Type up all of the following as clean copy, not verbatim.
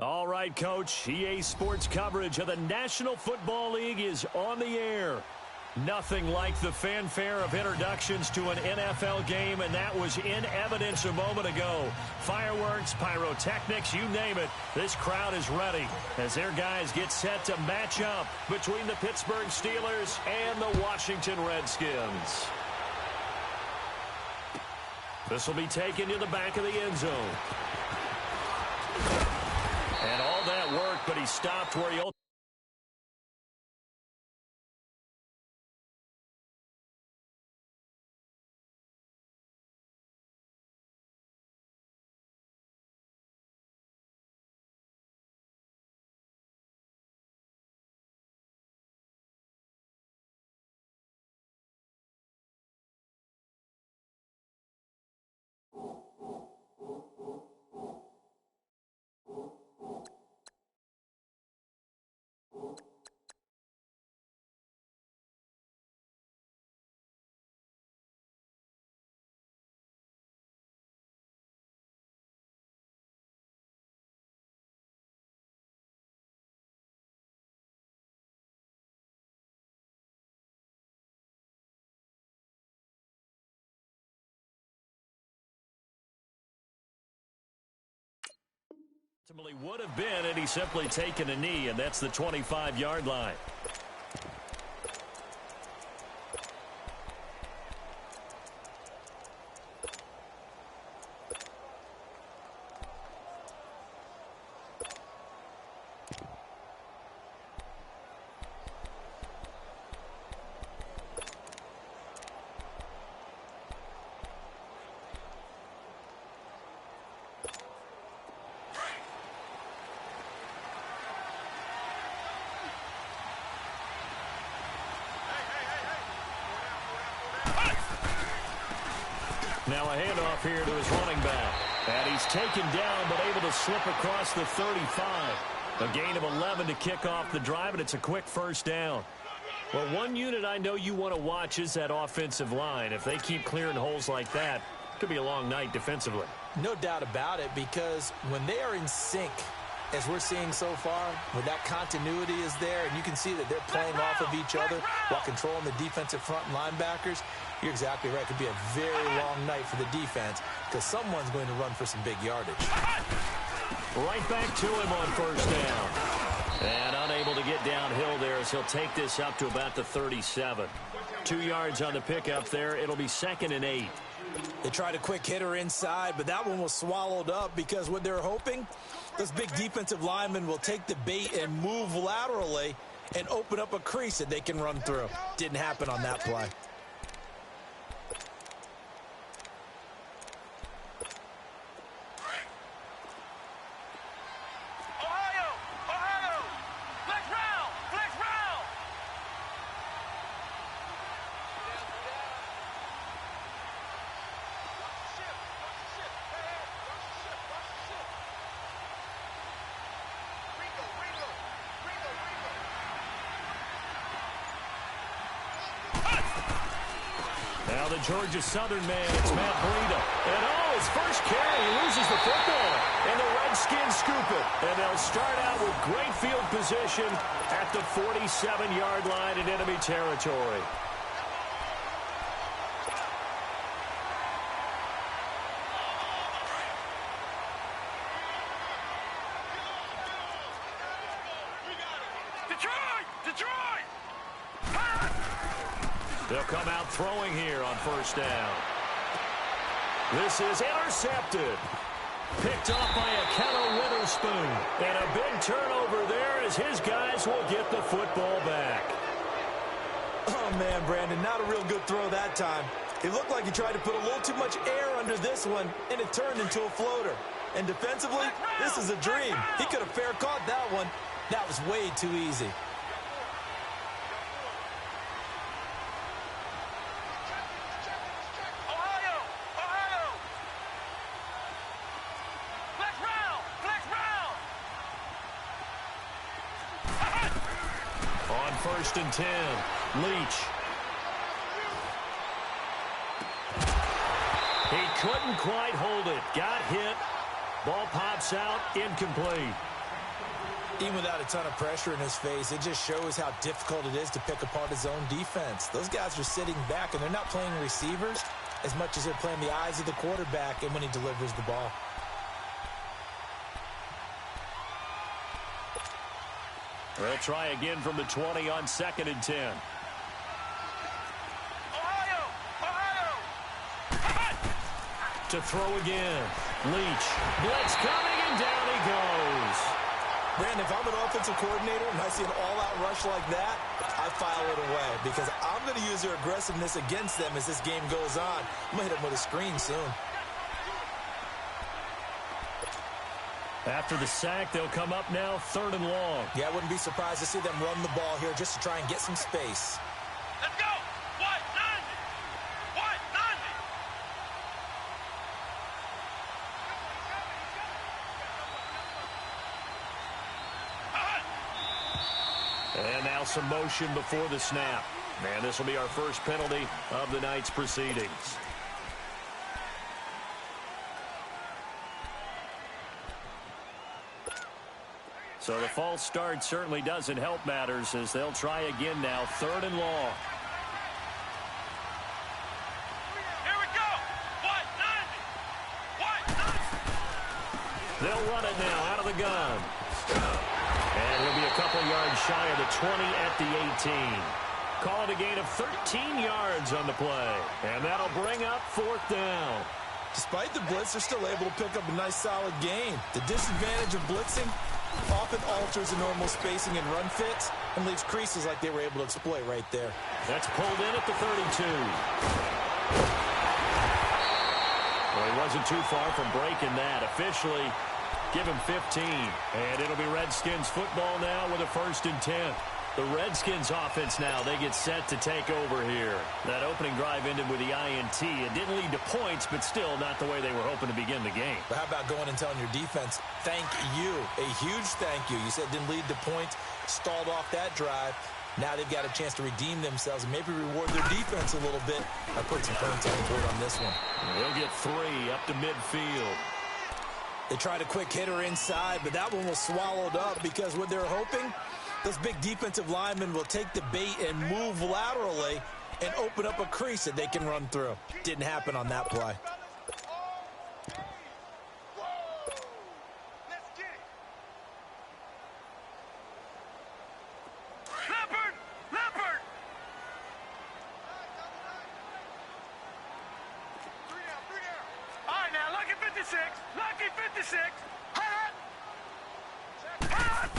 All right, Coach. EA Sports coverage of the National Football League is on the air. Nothing like the fanfare of introductions to an NFL game, and that was in evidence a moment ago. Fireworks, pyrotechnics, you name it. This crowd is ready as their guys get set to match up between the Pittsburgh Steelers and the Washington Redskins. This will be taken to the back of the end zone. And all that work, but he stopped where he ultimately... ultimately would have been, and he's simply taken a knee, and that's the 25-yard line. Now a handoff here to his running back. And he's taken down, but able to slip across the 35. A gain of 11 to kick off the drive, and it's a quick first down. Well, one unit I know you want to watch is that offensive line. If they keep clearing holes like that, it could be a long night defensively. No doubt about it, because when they are in sync, as we're seeing so far, when that continuity is there, and you can see that they're playing off of each other while controlling the defensive front linebackers, you're exactly right. It could be a very long night for the defense because someone's going to run for some big yardage. Right back to him on first down. And unable to get downhill there as he'll take this up to about the 37. 2 yards on the pickup there. It'll be 2nd and 8. They tried a quick hitter inside, but that one was swallowed up because what they're hoping, this big defensive lineman will take the bait and move laterally and open up a crease that they can run through. Didn't happen on that play. Now the Georgia Southern man, it's Matt Breida. And his first carry, he loses the football. And the Redskins scoop it. And they'll start out with great field position at the 47-yard line in enemy territory. They'll come out throwing here on first down. This is intercepted. Picked off by Akello Witherspoon. And a big turnover there as his guys will get the football back. Oh, man, Brandon, not a real good throw that time. It looked like he tried to put a little too much air under this one, and it turned into a floater. And defensively, this is a dream. He could have fair caught that one. That was way too easy. First and 10. Leach. He couldn't quite hold it. Got hit. Ball pops out. Incomplete. Even without a ton of pressure in his face, it just shows how difficult it is to pick apart his own defense. Those guys are sitting back, and they're not playing receivers as much as they're playing the eyes of the quarterback and when he delivers the ball. They'll try again from the 20 on 2nd and 10. To throw again. Leach. Blitz coming, and down he goes. Brandon, if I'm an offensive coordinator and I see an all-out rush like that, I file it away because I'm going to use their aggressiveness against them as this game goes on. I'm going to hit them with a screen soon. After the sack, they'll come up now 3rd and long. Yeah, I wouldn't be surprised to see them run the ball here just to try and get some space. Let's go! What? 90! What? 90! And now some motion before the snap. And this will be our first penalty of the night's proceedings. So the false start certainly doesn't help matters as they'll try again now, 3rd and long. Here we go! What? 90! What? 90! They'll run it now out of the gun. And he'll be a couple yards shy of the 20 at the 18. Call it a gain of 13 yards on the play. And that'll bring up 4th down. Despite the blitz, they're still able to pick up a nice solid gain. The disadvantage of blitzing often alters the normal spacing and run fits and leaves creases like they were able to exploit right there. That's pulled in at the 32. Well, he wasn't too far from breaking that. Officially, give him 15. And it'll be Redskins football now with a 1st and 10. The Redskins offense now, they get set to take over here. That opening drive ended with the INT. It didn't lead to points, but still not the way they were hoping to begin the game. But how about going and telling your defense, thank you, a huge thank you. You said it didn't lead to points, stalled off that drive. Now they've got a chance to redeem themselves and maybe reward their defense a little bit by putting some points on the board on this one. They'll get 3 up to midfield. They tried a quick hitter inside, but that one was swallowed up because what they're hoping, those big defensive linemen will take the bait and move laterally and open up a crease that they can run through. Didn't happen on that play. Leopard! Leopard! All right, now, lucky 56. Lucky 56. Hot! Hot!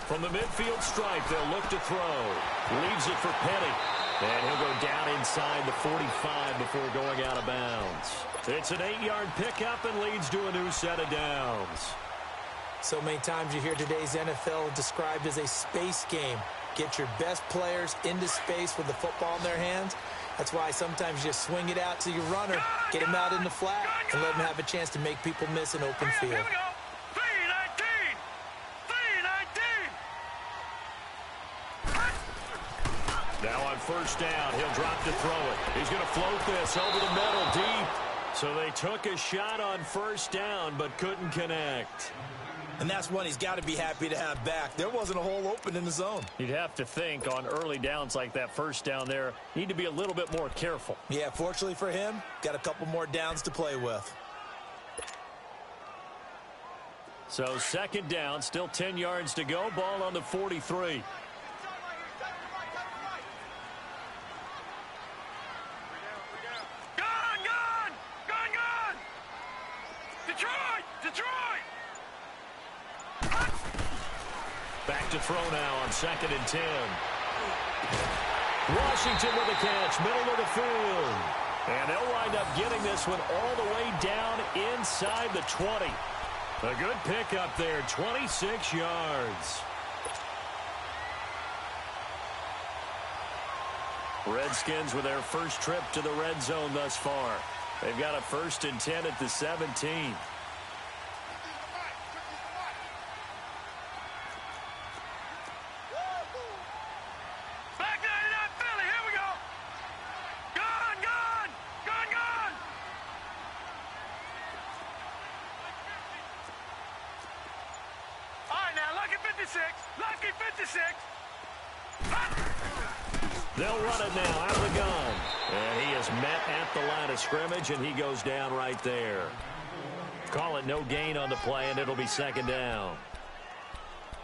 From the midfield stripe, they'll look to throw. Leaves it for Petty. And he'll go down inside the 45 before going out of bounds. It's an 8-yard pickup and leads to a new set of downs. So many times you hear today's NFL described as a space game. Get your best players into space with the football in their hands. That's why sometimes you just swing it out to your runner, get him out in the flat, and let him have a chance to make people miss an open field. Here we go. 319. 319. Now on 1st down, he'll drop to throw it. He's going to float this over the middle deep. So they took a shot on 1st down, but couldn't connect. And that's one he's got to be happy to have back. There wasn't a hole open in the zone. You'd have to think on early downs like that 1st down there, need to be a little bit more careful. Yeah, fortunately for him, got a couple more downs to play with. So 2nd down, still 10 yards to go. Ball on the 43. Back to throw now on 2nd and 10. Washington with a catch, middle of the field. And they'll wind up getting this one all the way down inside the 20. A good pickup there, 26 yards. Redskins with their first trip to the red zone thus far. They've got a 1st and 10 at the 17. All right, now, look at 56. 56. Lucky 56. They'll run it now out of the gun. And he is met at the line of scrimmage, and he goes down right there. Call it no gain on the play, and it'll be second down.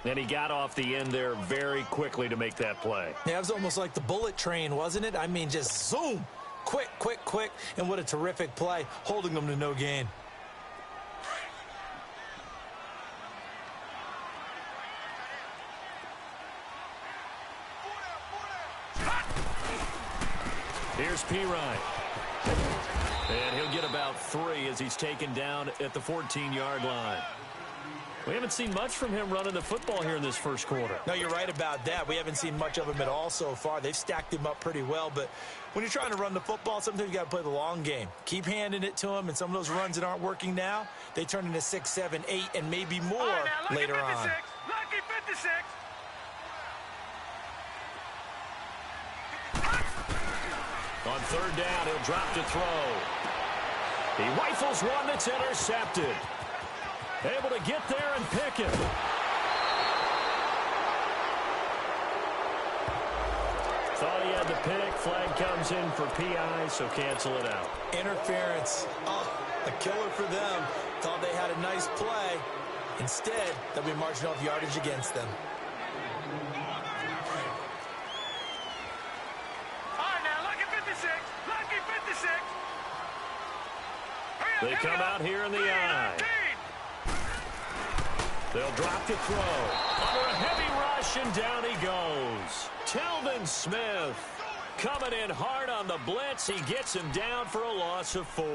And he got off the end there very quickly to make that play. Yeah, it was almost like the bullet train, wasn't it? I mean, just zoom. Quick, quick, quick. And what a terrific play, holding them to no gain. Here's Pirine. And he'll get about 3 as he's taken down at the 14-yard line. We haven't seen much from him running the football here in this first quarter. No, you're right about that. We haven't seen much of him at all so far. They've stacked him up pretty well, but when you're trying to run the football, sometimes you got to play the long game. Keep handing it to him, and some of those runs that aren't working now, they turn into 6, 7, 8, and maybe more later on. Lucky 56. On third down, he'll drop to throw. He rifles one that's intercepted. Able to get there and pick it. Thought he had the pick. Flag comes in for PI, so cancel it out. Interference. Oh, a killer for them. Thought they had a nice play. Instead, they'll be marching off yardage against them. They come out here in the eye. They'll drop to throw. Under a heavy rush, and down he goes. Telvin Smith coming in hard on the blitz. He gets him down for a loss of 4.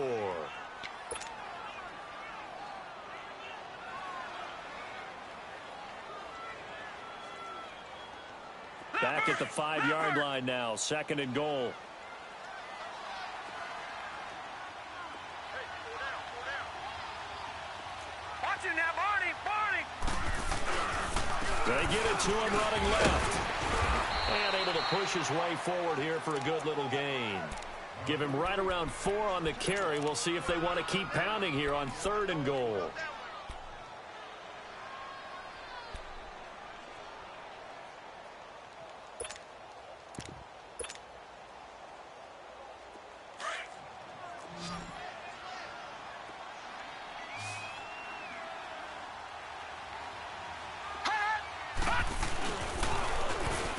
Back at the 5-yard line now. 2nd and goal. They get it to him running left. And able to push his way forward here for a good little gain. Give him right around 4 on the carry. We'll see if they want to keep pounding here on 3rd and goal.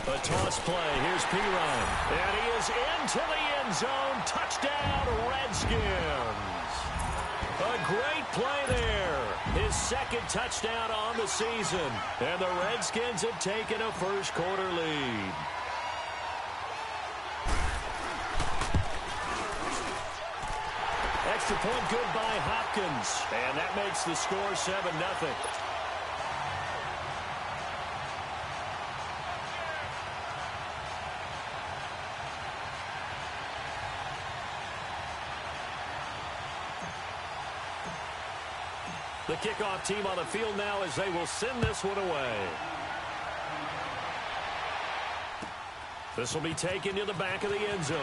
A toss play. Here's Pirine. And he is into the end zone. Touchdown, Redskins. A great play there. His 2nd touchdown on the season. And the Redskins have taken a first-quarter lead. Extra point good by Hopkins. And that makes the score 7-0. The kickoff team on the field now as they will send this one away. This will be taken to the back of the end zone.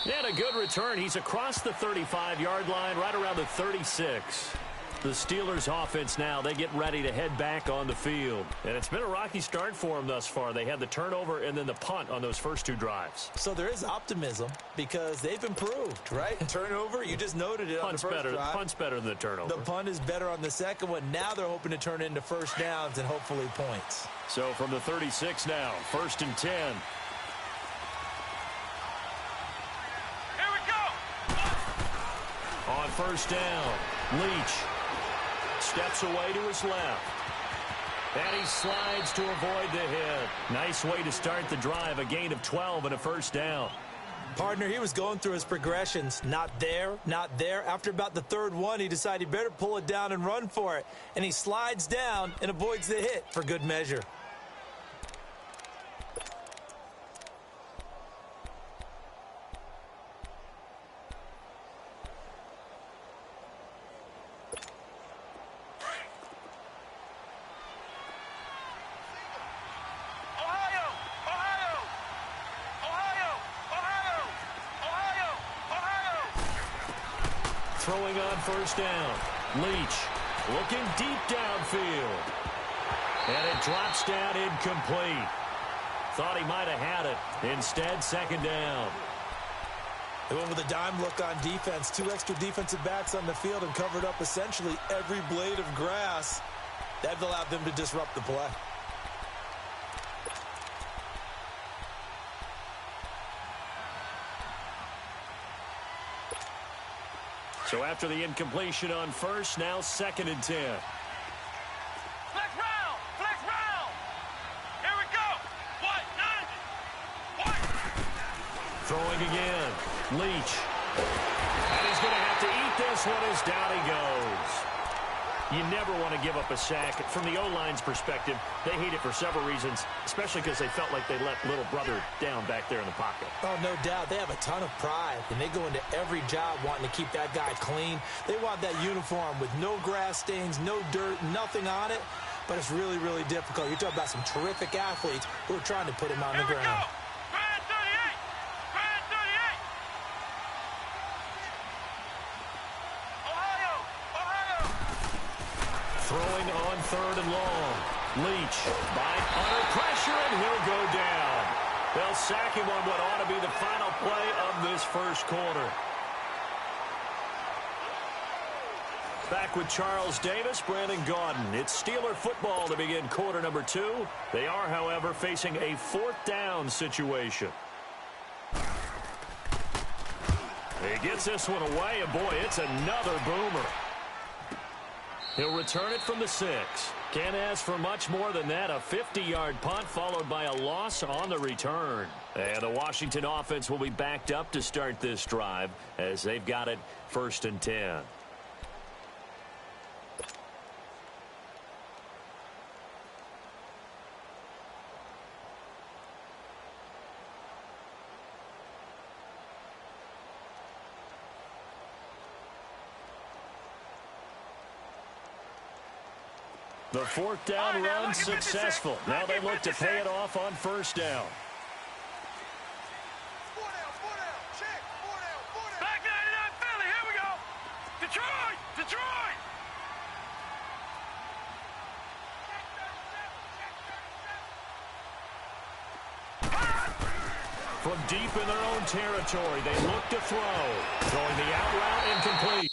And a good return. He's across the 35-yard line, right around the 36. The Steelers offense now, they get ready to head back on the field. And it's been a rocky start for them thus far. They had the turnover and then the punt on those first 2 drives. So there is optimism because they've improved, right? Turnover, you just noted it on the first drive. Punt's better than the turnover. The punt is better on the second one. Now they're hoping to turn into first downs and hopefully points. So from the 36 now, 1st and 10. Here we go. On first down, Leach steps away to his left. And he slides to avoid the hit. Nice way to start the drive. A gain of 12 and a first down. Partner, he was going through his progressions. Not there, not there. After about the 3rd one, he decided he better pull it down and run for it. And he slides down and avoids the hit for good measure. Throwing on first down. Leach looking deep downfield. And it drops down incomplete. Thought he might have had it. Instead, second down. They went with a dime look on defense. 2 extra defensive backs on the field and covered up essentially every blade of grass. That allowed them to disrupt the play. So after the incompletion on first, now second and 10. Flex round! Flex round! Here we go! What? 90! What? Throwing again. Leach. And he's going to have to eat this one as down he goes. You never want to give up a sack. From the O-line's perspective, they hate it for several reasons, especially because they felt like they let little brother down back there in the pocket. Oh, no doubt. They have a ton of pride, and they go into every job wanting to keep that guy clean. They want that uniform with no grass stains, no dirt, nothing on it. But it's really, really difficult. You're talking about some terrific athletes who are trying to put him on the ground. Go! Grand 38! Grand 38! Ohio! Ohio! Throwing on third and long. Leach by under pressure, and he'll go down. They'll sack him on what ought to be the final play of this first quarter. Back with Charles Davis, Brandon Gaudin. It's Steeler football to begin quarter number 2. They are, however, facing a fourth down situation. He gets this one away, and boy, it's another boomer. He'll return it from the 6. Can't ask for much more than that. A 50-yard punt followed by a loss on the return. And the Washington offense will be backed up to start this drive as they've got it first and 10. The fourth down run successful. Now they look to pay it off on first down. Check! 4 down! Back 99 Philly, here we go! Detroit! Detroit! From deep in their own territory, they look to throw. Throwing the out route, incomplete.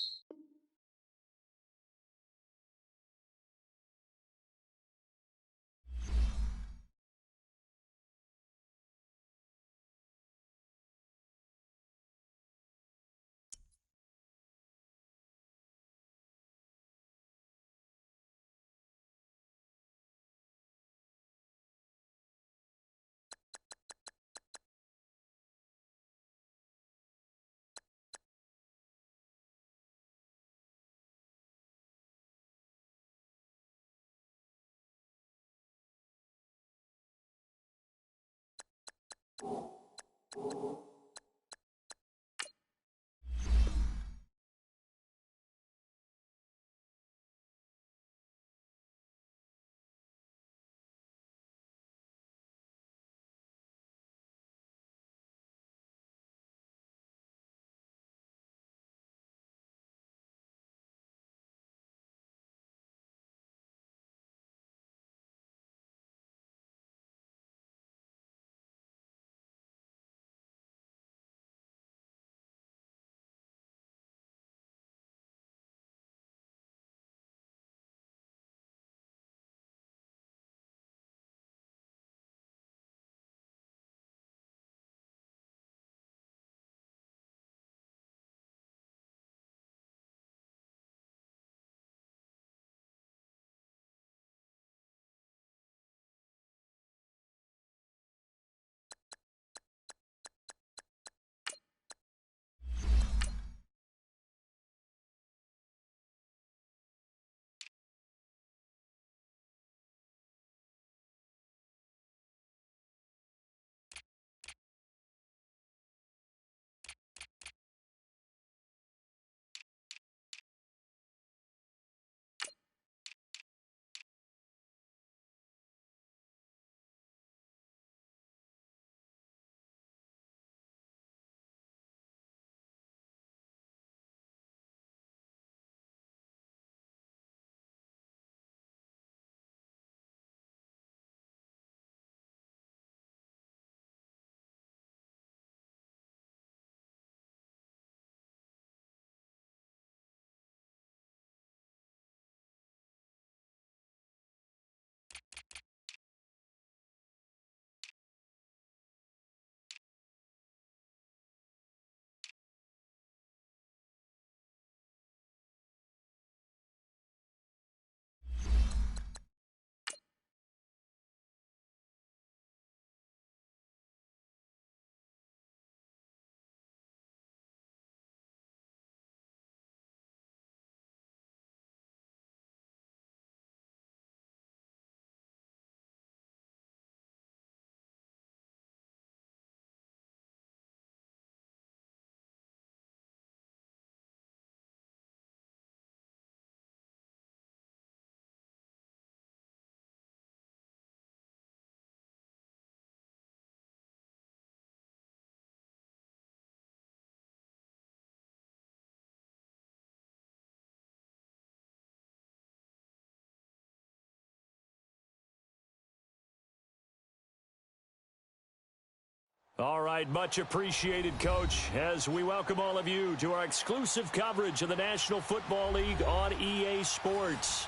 All right, much appreciated, Coach, as we welcome all of you to our exclusive coverage of the National Football League on EA Sports.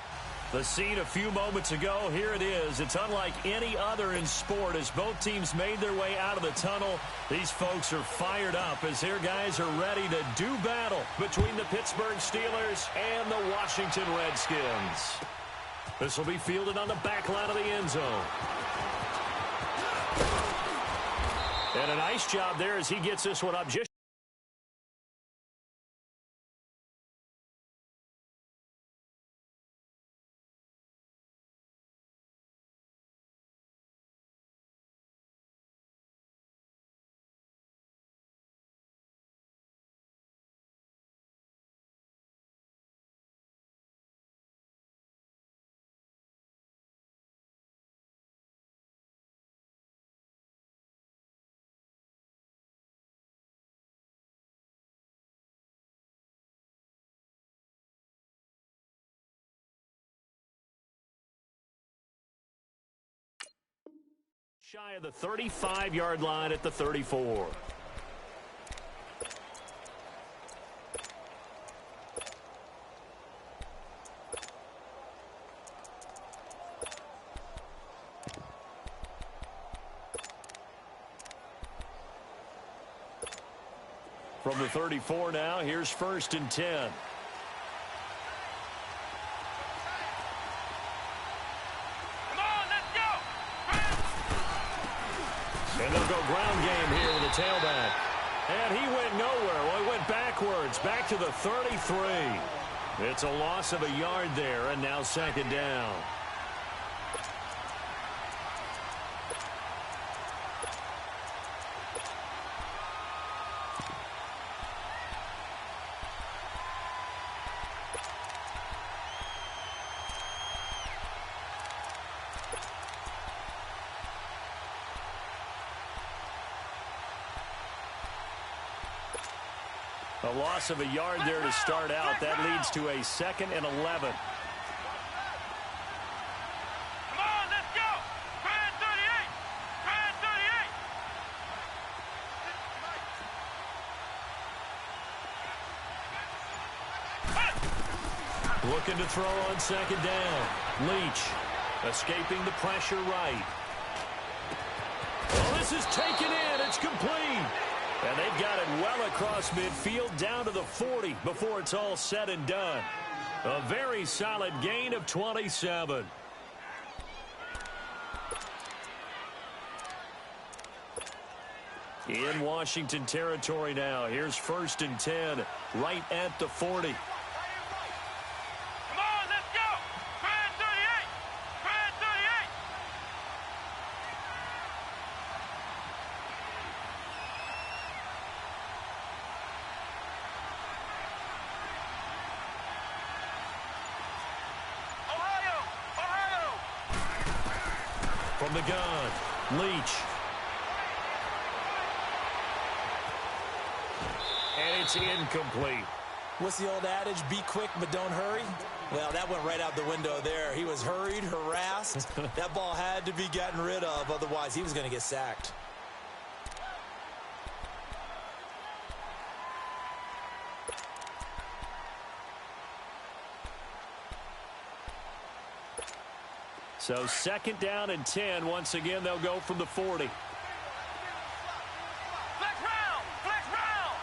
The scene a few moments ago, here it is. It's unlike any other in sport as both teams made their way out of the tunnel. These folks are fired up as their guys are ready to do battle between the Pittsburgh Steelers and the Washington Redskins. This will be fielded on the back line of the end zone. And a nice job there as he gets this one up just shy of the 35-yard line at the 34. From the 34 now, here's 1st and 10. And they'll go ground game here with the tailback. And he went nowhere. Well, he went backwards, back to the 33. It's a loss of a yard there, and now 2nd down. A loss of a yard there to start out. That leads to a 2nd and 11. Come on, let's go! Try at 38! Try at 38! Looking to throw on 2nd down. Leach escaping the pressure right. Well, this is taken in. It's complete. And they've got it well across midfield down to the 40 before it's all said and done. A very solid gain of 27. In Washington territory now. Here's 1st and 10 right at the 40. Come on, let's go! Try at 38! Try at 38! Ohio! From the gun, Leach. And it's incomplete. What's the old adage, be quick but don't hurry? Well, that went right out the window there. He was hurried, harassed. That ball had to be gotten rid of, otherwise he was going to get sacked. So 2nd down and 10. Once again, they'll go from the 40. Flex round! Flex round!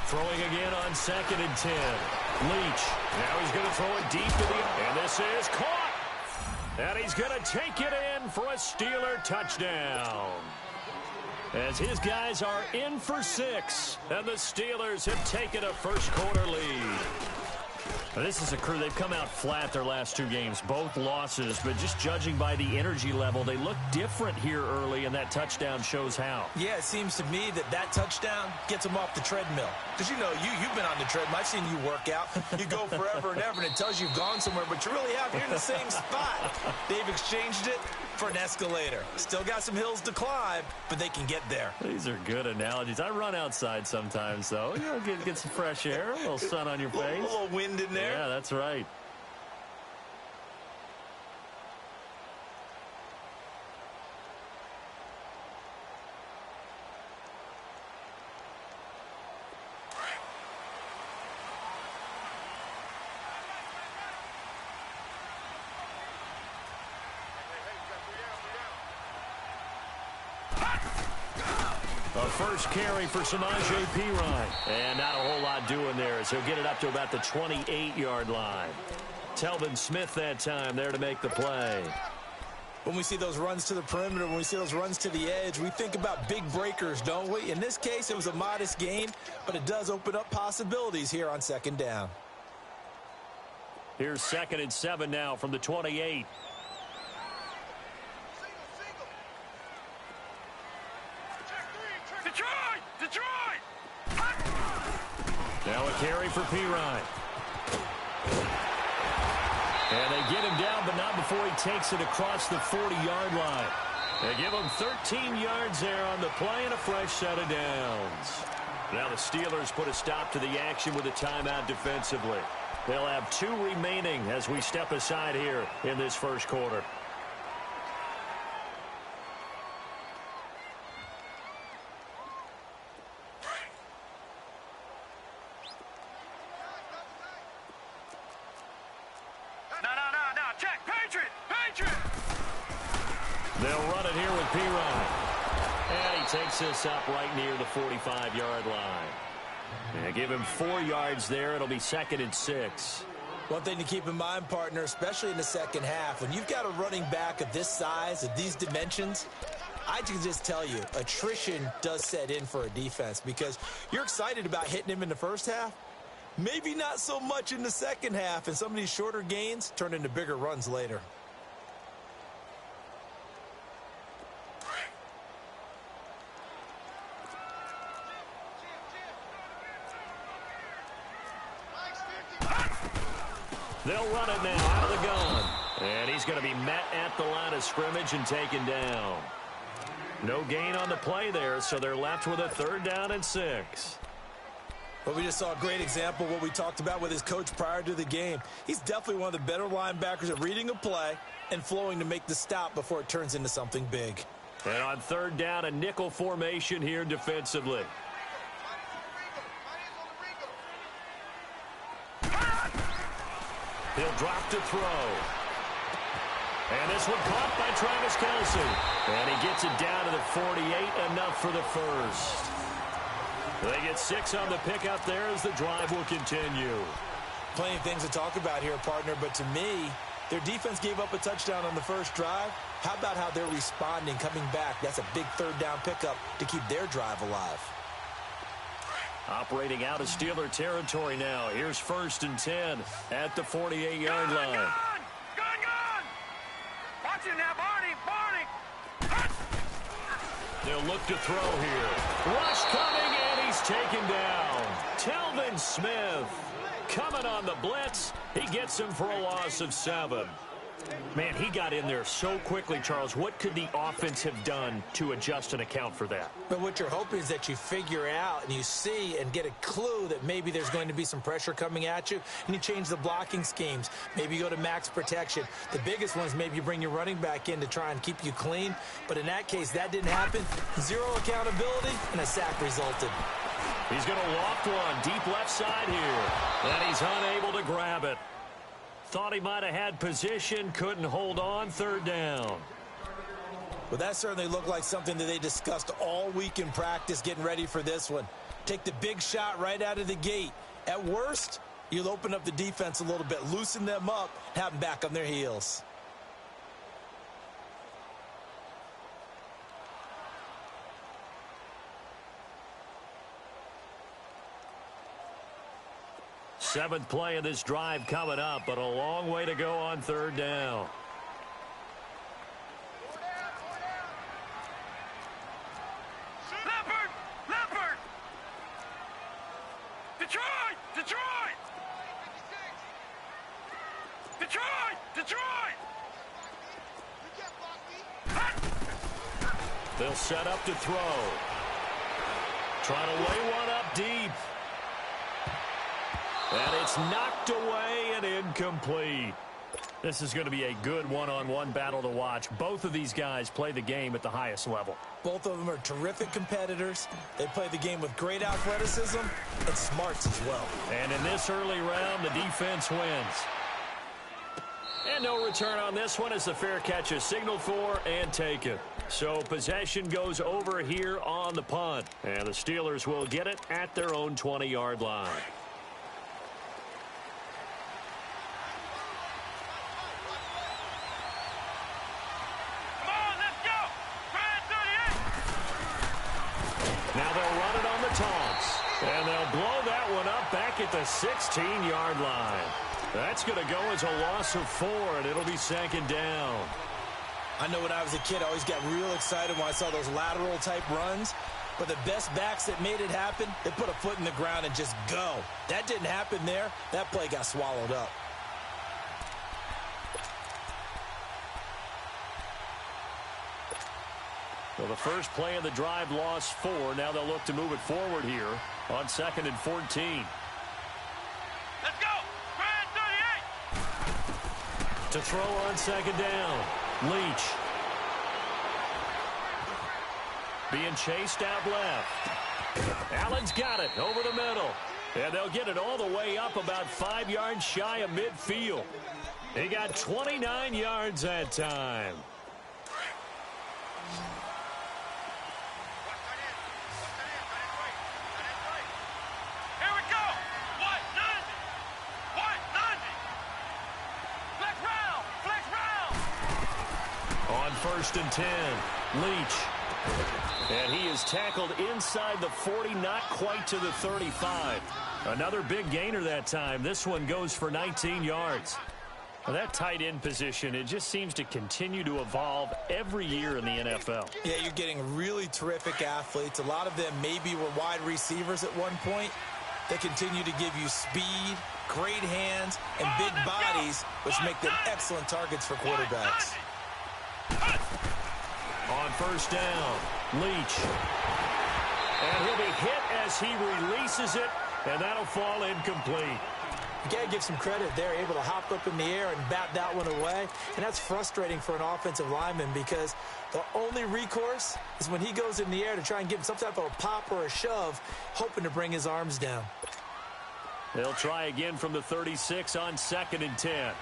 Throwing again on 2nd and 10. Leach. Now he's going to throw it deep to the... And this is caught. And he's going to take it in for a Steeler touchdown. As his guys are in for 6. And the Steelers have taken a first-quarter lead. This is a crew, they've come out flat their last 2 games, both losses, but just judging by the energy level, they look different here early, and that touchdown shows how. Yeah, it seems to me that touchdown gets them off the treadmill. Because, you know, you've been on the treadmill. I've seen you work out. You go forever and ever, and it tells you you've gone somewhere, but you really have. You're in the same spot. They've exchanged it for an escalator. Still got some hills to climb, but they can get there. These are good analogies. I run outside sometimes, though. You know, get some fresh air, a little sun on your face. A little wind in there. Yeah, that's right. A first carry for Samaje Perine. And not a whole lot doing there as he'll get it up to about the 28-yard line. Telvin Smith that time there to make the play. When we see those runs to the perimeter, when we see those runs to the edge, we think about big breakers, don't we? In this case, it was a modest gain, but it does open up possibilities here on second down. Here's 2nd and 7 now from the 28. Now a carry for Perine. And they get him down, but not before he takes it across the 40-yard line. They give him 13 yards there on the play and a fresh set of downs. Now the Steelers put a stop to the action with a timeout defensively. They'll have 2 remaining as we step aside here in this first quarter. They'll run it here with Perine. And he takes this up right near the 45-yard line. And give him 4 yards there. It'll be 2nd and 6. One thing to keep in mind, partner, especially in the second half, when you've got a running back of this size, of these dimensions, I can just tell you, attrition does set in for a defense because you're excited about hitting him in the first half. Maybe not so much in the second half, and some of these shorter gains turn into bigger runs later. They'll run it now out of the gun. And he's going to be met at the line of scrimmage and taken down. No gain on the play there, so they're left with a 3rd down and 6. Well, we just saw a great example of what we talked about with his coach prior to the game. He's definitely one of the better linebackers at reading a play and flowing to make the stop before it turns into something big. And on 3rd down, a nickel formation here defensively. He'll drop to throw. And this one caught by Travis Kelce. And he gets it down to the 48, enough for the first. They get 6 on the pickup there as the drive will continue. Plenty of things to talk about here, partner, but to me, their defense gave up a touchdown on the first drive. How about how they're responding, coming back? That's a big 3rd down pickup to keep their drive alive. Operating out of Steeler territory now. Here's 1st and 10 at the 48-yard line. Gun! Watch him now, Barney! They'll look to throw here. Rush coming, and he's taken down. Telvin Smith coming on the blitz. He gets him for a loss of 7. Man, he got in there so quickly, Charles. What could the offense have done to adjust and account for that? But what you're hoping is that you figure out and you see and get a clue that maybe there's going to be some pressure coming at you, and you change the blocking schemes. Maybe you go to max protection. The biggest one is maybe you bring your running back in to try and keep you clean. But in that case, that didn't happen. 0 accountability, and a sack resulted. He's going to loft one deep left side here, and he's unable to grab it. Thought he might have had position, couldn't hold on, 3rd down. Well, that certainly looked like something that they discussed all week in practice getting ready for this one. Take the big shot right out of the gate. At worst, you'll open up the defense a little bit, loosen them up, have them back on their heels. Seventh play of this drive coming up, but a long way to go on 3rd down. Leopard! Detroit! They'll set up to throw. Trying to lay one up deep. And it's knocked away and incomplete. This is going to be a good one-on-one battle to watch. Both of these guys play the game at the highest level. Both of them are terrific competitors. They play the game with great athleticism and smarts as well. And in this early round, the defense wins. And no return on this one as the fair catch is signaled for and taken. So possession goes over here on the punt. And the Steelers will get it at their own 20-yard line. Now they'll run it on the taunts. And they'll blow that one up back at the 16-yard line. That's going to go as a loss of 4, and it'll be second down. I know when I was a kid, I always got real excited when I saw those lateral-type runs. But the best backs that made it happen, they put a foot in the ground and just go. That didn't happen there. That play got swallowed up. Well, the first play of the drive lost 4. Now they'll look to move it forward here on 2nd and 14. Let's go! Grand 38! To throw on 2nd down. Leach. Being chased out left. Allen's got it over the middle. And they'll get it all the way up about 5 yards shy of midfield. He got 29 yards that time. On 1st and 10, Leach. And he is tackled inside the 40, not quite to the 35. Another big gainer that time. This one goes for 19 yards. Well, that tight end position, it just seems to continue to evolve every year in the NFL. Yeah, you're getting really terrific athletes. A lot of them maybe were wide receivers at one point. They continue to give you speed, great hands, and big bodies, which make them excellent targets for quarterbacks. On 1st down, Leach. And he'll be hit as he releases it, and that'll fall incomplete. You got to give some credit. They're able to hop up in the air and bat that one away, and that's frustrating for an offensive lineman because the only recourse is when he goes in the air to try and give him some type of a pop or a shove, hoping to bring his arms down. They'll try again from the 36 on 2nd and 10.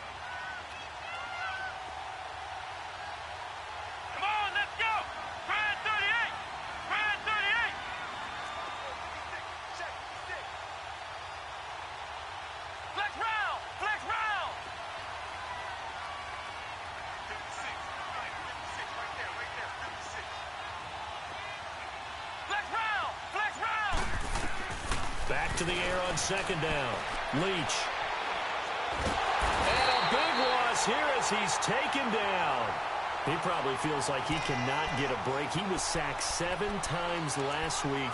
Back to the air on 2nd down. Leach. And a big loss here as he's taken down. He probably feels like he cannot get a break. He was sacked 7 times last week.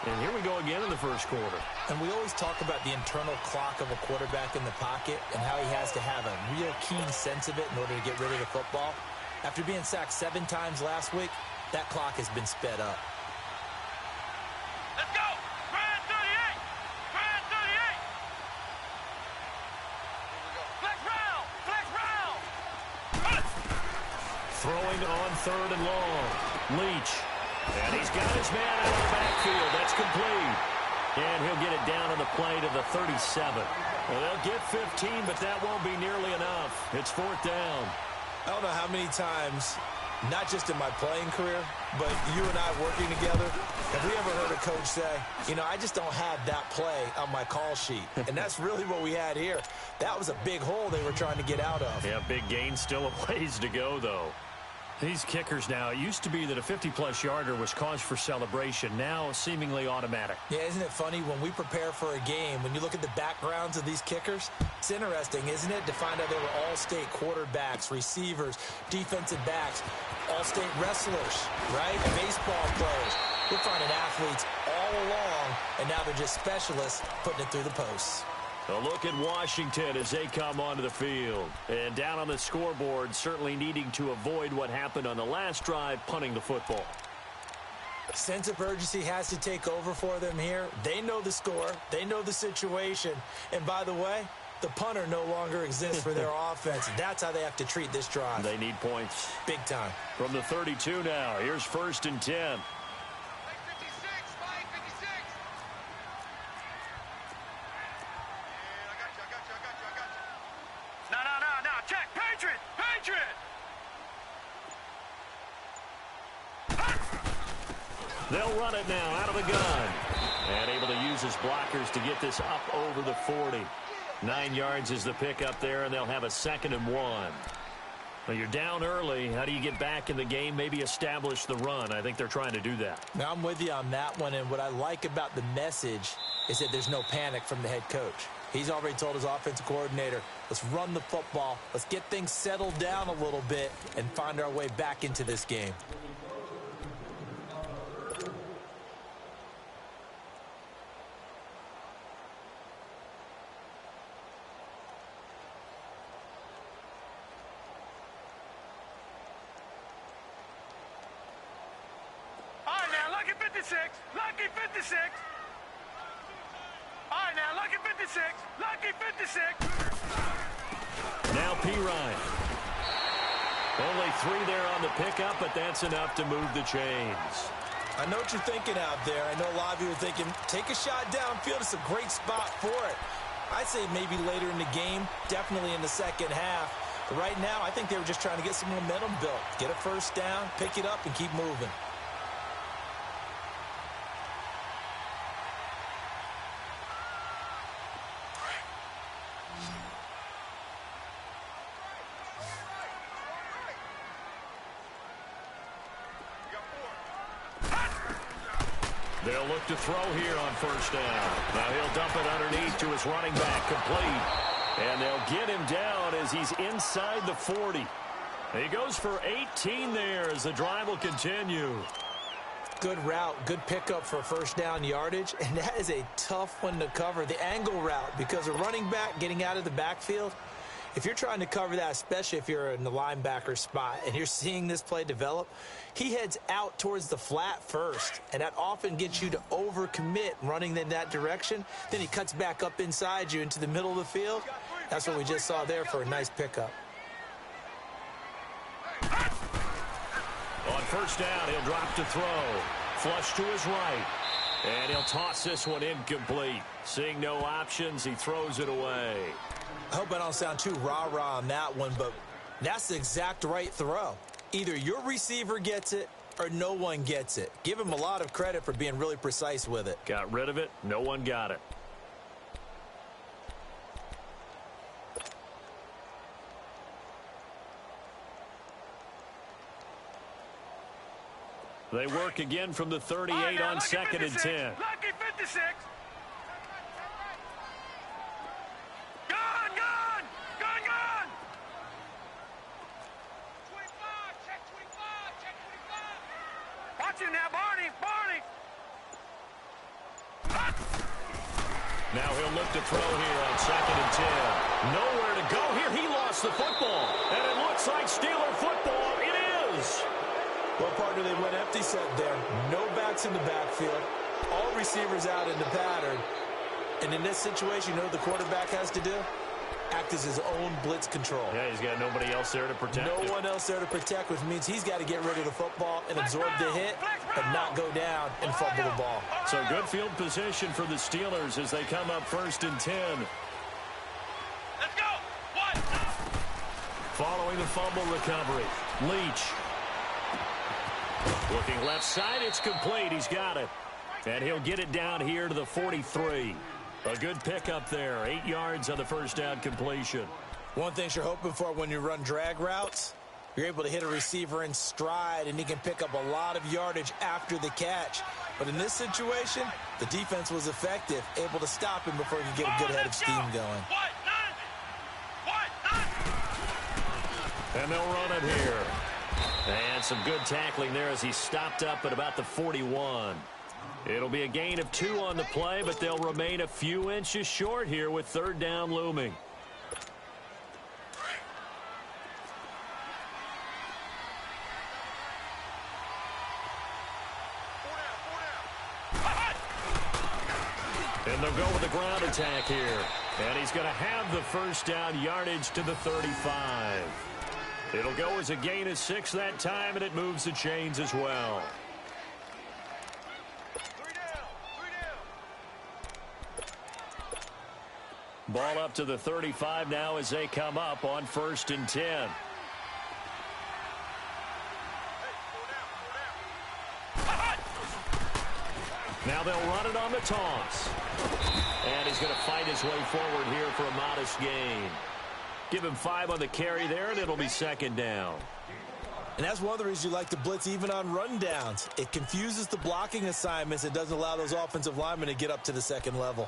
And here we go again in the first quarter. And we always talk about the internal clock of a quarterback in the pocket and how he has to have a real keen sense of it in order to get rid of the football. After being sacked 7 times last week, that clock has been sped up. Let's go! Grand 38! Grand 38! Flex round! Flex round! Throwing on 3rd and long. Leach. And he's got his man out of the backfield. That's complete. And he'll get it down on the play to the 37. Well, they'll get 15, but that won't be nearly enough. It's 4th down. I don't know how many times, not just in my playing career, but you and I working together, have we ever heard a coach say, you know, I just don't have that play on my call sheet. And that's really what we had here. That was a big hole they were trying to get out of. Yeah, big gain, still a ways to go, though. These kickers now, it used to be that a 50-plus yarder was cause for celebration. Now, seemingly automatic. Yeah, isn't it funny when we prepare for a game, when you look at the backgrounds of these kickers, it's interesting, isn't it, to find out they were all-state quarterbacks, receivers, defensive backs, all-state wrestlers, right? Baseball players. We're finding athletes all along, and now they're just specialists putting it through the posts. A look at Washington as they come onto the field. And down on the scoreboard, certainly needing to avoid what happened on the last drive, punting the football. Sense of urgency has to take over for them here. They know the score. They know the situation. And by the way, the punter no longer exists for their offense. That's how they have to treat this drive. They need points. Big time. From the 32 now, here's 1st and 10. No, check, They'll run it now out of the gun. And able to use his blockers to get this up over the 40. 9 yards is the pickup there, and they'll have a 2nd and 1. Well, you're down early. How do you get back in the game, maybe establish the run? I think they're trying to do that. Now, I'm with you on that one, and what I like about the message is that there's no panic from the head coach. He's already told his offensive coordinator, let's run the football, let's get things settled down a little bit and find our way back into this game. Lucky 56. All right, now, lucky 56. Lucky 56. Now P-Ryan. Only 3 there on the pickup, but that's enough to move the chains. I know what you're thinking out there. I know a lot of you are thinking, take a shot downfield. It's a great spot for it. I'd say maybe later in the game, definitely in the second half. But right now, I think they were just trying to get some momentum built. Get a first down, pick it up, and keep moving. They'll look to throw here on first down. Now he'll dump it underneath to his running back, complete. And they'll get him down as he's inside the 40. He goes for 18 there as the drive will continue. Good route, good pickup for first down yardage, and that is a tough one to cover, the angle route, because a running back getting out of the backfield, if you're trying to cover that, especially if you're in the linebacker spot and you're seeing this play develop, he heads out towards the flat first, and that often gets you to overcommit running in that direction. Then he cuts back up inside you into the middle of the field. That's what we just saw there for a nice pickup. On first down, he'll drop to throw. Flush to his right. And he'll toss this one incomplete. Seeing no options, he throws it away. I hope I don't sound too rah-rah on that one, but that's the exact right throw. Either your receiver gets it or no one gets it. Give him a lot of credit for being really precise with it. Got rid of it. No one got it. They work again from the 38 on 2nd and 10. Lucky 56. Gone. 25, check 25. Watch him now, Barney. Now he'll look to throw here on 2nd and 10. Nowhere to go here. He lost the football. And it looks like Steeler football. It is. Well, partner, they went empty set there. No backs in the backfield. All receivers out in the pattern. And in this situation, you know what the quarterback has to do? Act as his own blitz control. Yeah, he's got nobody else there to protect him. No one else there to protect, which means he's got to get rid of the football and absorb the hit, but not go down and fumble the ball. So good field position for the Steelers as they come up 1st and 10. Let's go. What? Following the fumble recovery, Leach. Looking left side, it's complete. He's got it. And he'll get it down here to the 43. A good pickup there. 8 yards on the first down completion. One thing you're hoping for when you run drag routes, you're able to hit a receiver in stride, and he can pick up a lot of yardage after the catch. But in this situation, the defense was effective, able to stop him before he could get a good head of steam going. And they'll run it here. And some good tackling there as he stopped up at about the 41. It'll be a gain of 2 on the play, but they'll remain a few inches short here with 3rd down looming. And they'll go with the ground attack here. And he's going to have the first down yardage to the 35. It'll go as a gain of 6 that time, and it moves the chains as well. Ball up to the 35 now as they come up on 1st and 10. Now they'll run it on the toss. And he's going to fight his way forward here for a modest gain. Give him 5 on the carry there, and it'll be second down. And that's one of the reasons you like to blitz even on rundowns. It confuses the blocking assignments. It doesn't allow those offensive linemen to get up to the second level.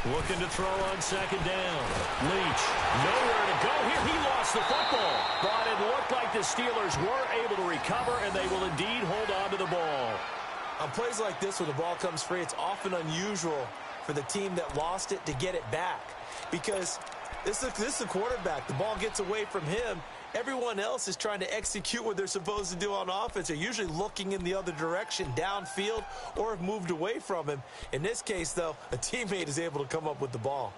Looking to throw on second down. Leach, nowhere to go here. He lost the football. But it looked like the Steelers were able to recover, and they will indeed hold on to the ball. On plays like this, when the ball comes free, it's often unusual for the team that lost it to get it back. Because this is the quarterback. The ball gets away from him. Everyone else is trying to execute what they're supposed to do on offense. They're usually looking in the other direction, downfield, or have moved away from him. In this case, though, a teammate is able to come up with the ball.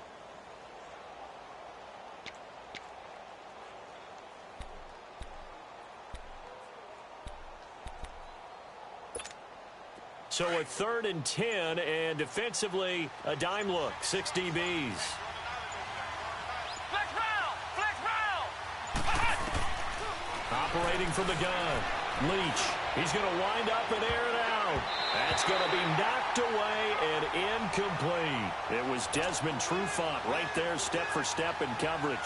So a 3rd and 10, and defensively, a dime look, 6 DBs. Operating from the gun. Leach. He's going to wind up and air it out. That's going to be knocked away and incomplete. It was Desmond Trufant right there, step for step in coverage.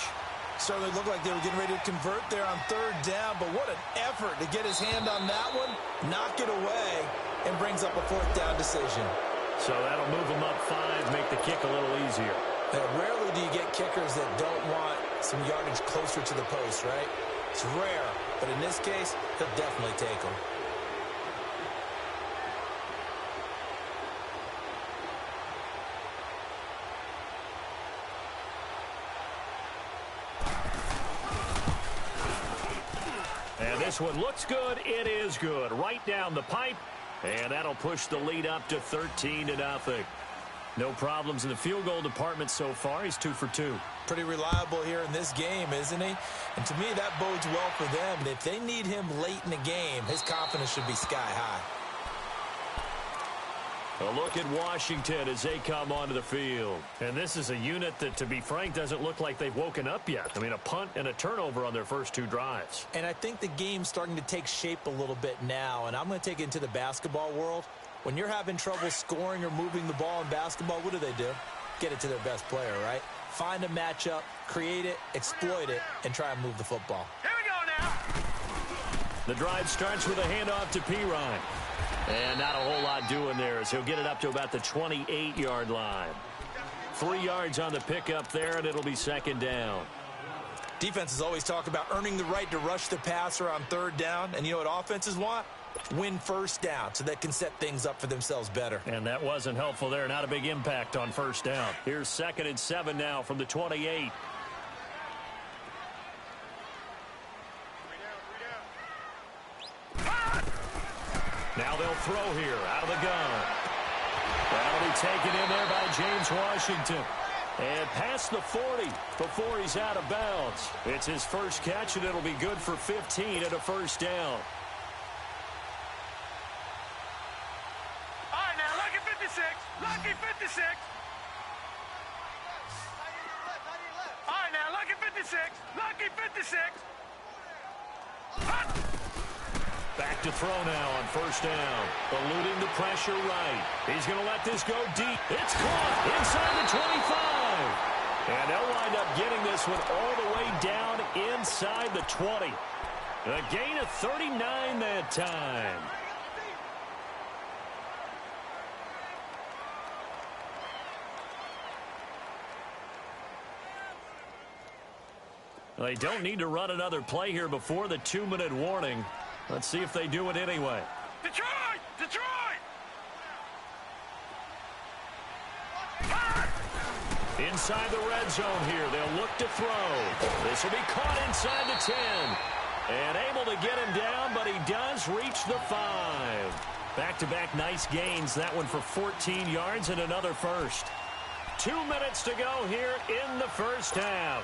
Certainly looked like they were getting ready to convert there on 3rd down, but what an effort to get his hand on that one, knock it away, and brings up a 4th down decision. So that'll move him up 5, make the kick a little easier. Now, rarely do you get kickers that don't want some yardage closer to the post, right? It's rare, but in this case, he'll definitely take them. And this one looks good. It is good. Right down the pipe, and that'll push the lead up to 13-0. No problems in the field goal department so far. He's 2 for 2. Pretty reliable here in this game, isn't he? And to me, that bodes well for them. And if they need him late in the game, his confidence should be sky high. A look at Washington as they come onto the field. And this is a unit that, to be frank, doesn't look like they've woken up yet. I mean, a punt and a turnover on their first 2 drives. And I think the game's starting to take shape a little bit now. And I'm going to take it into the basketball world. When you're having trouble scoring or moving the ball in basketball, what do? Get it to their best player, right? Find a matchup, create it, exploit it, and try and move the football. Here we go now. The drive starts with a handoff to Pirine. And not a whole lot doing there as he'll get it up to about the 28-yard line. 3 yards on the pickup there, and it'll be second down. Defenses always talk about earning the right to rush the passer on 3rd down. And you know what offenses want? Win 1st down so they can set things up for themselves better. And that wasn't helpful there. Not a big impact on 1st down. Here's 2nd and 7 now from the 28. Now they'll throw here out of the gun. That'll be taken in there by James Washington. And past the 40 before he's out of bounds. It's his first catch, and it'll be good for 15 and a 1st down. All right, now, lucky 56. Lucky 56. All right, now, lucky 56. Lucky 56. Back to throw now on 1st down. Eluding the pressure right. He's going to let this go deep. It's caught inside the 25. And they'll wind up getting this one all the way down inside the 20. A gain of 39 that time. They don't need to run another play here before the 2-minute warning. Let's see if they do it anyway. Detroit! Detroit! Inside the red zone here. They'll look to throw. This will be caught inside the 10. And able to get him down, but he does reach the 5. Back-to-back nice gains. That one for 14 yards and another first. 2 minutes to go here in the first half.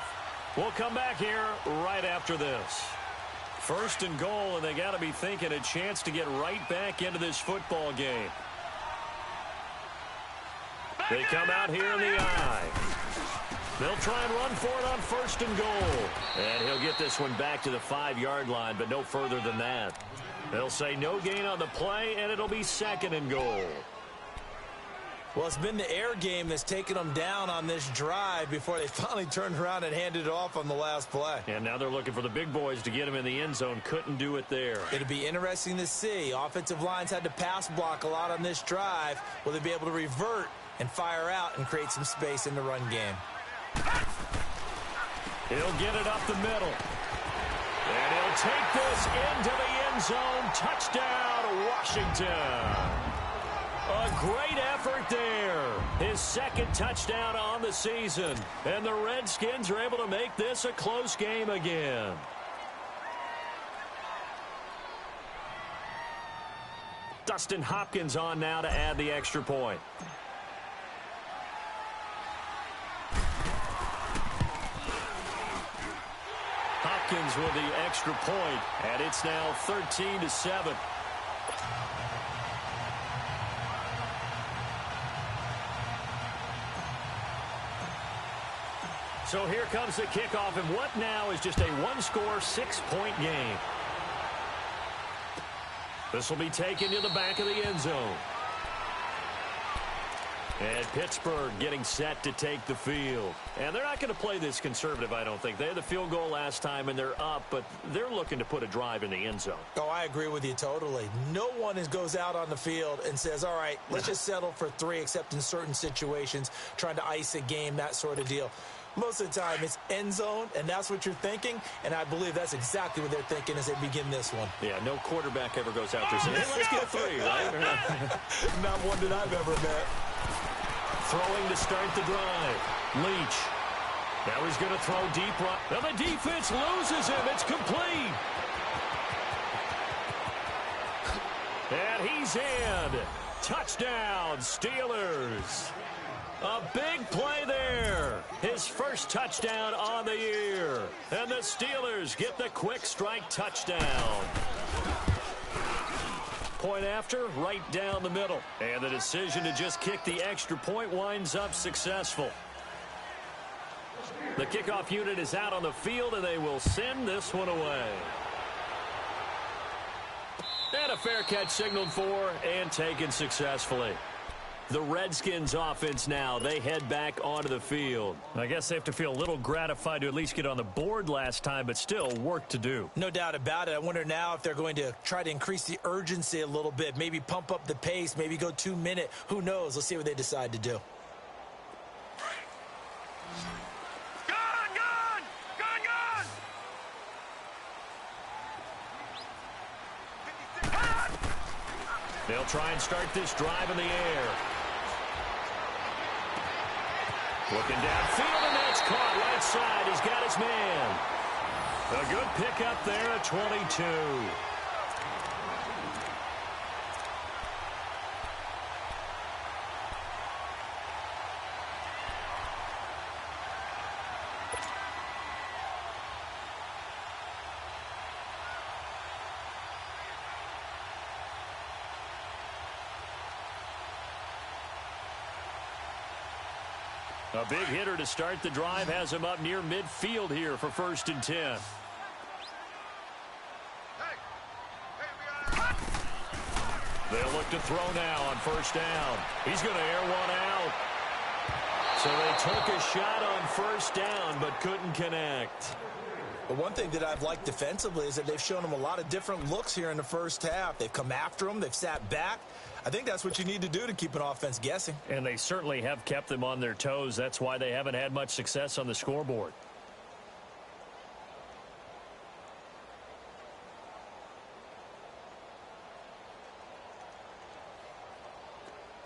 We'll come back here right after this. First and goal, and they got to be thinking a chance to get right back into this football game. They come out here in the I. They'll try and run for it on first and goal. And he'll get this one back to the 5-yard line, but no further than that. They'll say no gain on the play, and it'll be second and goal. Well, it's been the air game that's taken them down on this drive before they finally turned around and handed it off on the last play. And now they're looking for the big boys to get him in the end zone. Couldn't do it there. It'll be interesting to see. Offensive lines had to pass block a lot on this drive. Will they be able to revert and fire out and create some space in the run game? He'll get it up the middle. And he'll take this into the end zone. Touchdown, Washington. A great effort there. His second touchdown on the season. And the Redskins are able to make this a close game again. Dustin Hopkins on now to add the extra point. Hopkins with the extra point, and it's now 13-7. So here comes the kickoff, and what now is just a one-score, 6-point game. This will be taken to the back of the end zone. And Pittsburgh getting set to take the field. And they're not going to play this conservative, I don't think. They had the field goal last time, and they're up, but they're looking to put a drive in the end zone. Oh, I agree with you totally. No one goes out on the field and says, all right, let's just settle for 3, except in certain situations, trying to ice a game, that sort of deal. Most of the time, it's end zone, and that's what you're thinking, and I believe that's exactly what they're thinking as they begin this one. Yeah, no quarterback ever goes out there saying, hey, let's get 3, right? Not one that I've ever met. Throwing to start the drive. Leach. Now he's going to throw deep right. Now the defense loses him. It's complete. And he's in. Touchdown, Steelers. A big play there. His first touchdown on the year. And the Steelers get the quick strike touchdown. Point after, right down the middle. And the decision to just kick the extra point winds up successful. The kickoff unit is out on the field, and they will send this one away. And a fair catch signaled for and taken successfully. The Redskins offense now, they head back onto the field. I guess they have to feel a little gratified to at least get on the board last time, but still work to do. No doubt about it. I wonder now if they're going to try to increase the urgency a little bit, maybe pump up the pace, maybe go 2-minute. Who knows? Let's see what they decide to do. They'll try and start this drive in the air. Looking downfield, and that's caught right side. He's got his man. A good pickup there at 22. A big hitter to start the drive has him up near midfield here for 1st and 10. They'll look to throw now on 1st down. He's going to air one out. So they took a shot on 1st down but couldn't connect. But one thing that I've liked defensively is that they've shown them a lot of different looks here in the first half. They've come after them. They've sat back. I think that's what you need to do to keep an offense guessing. And they certainly have kept them on their toes. That's why they haven't had much success on the scoreboard.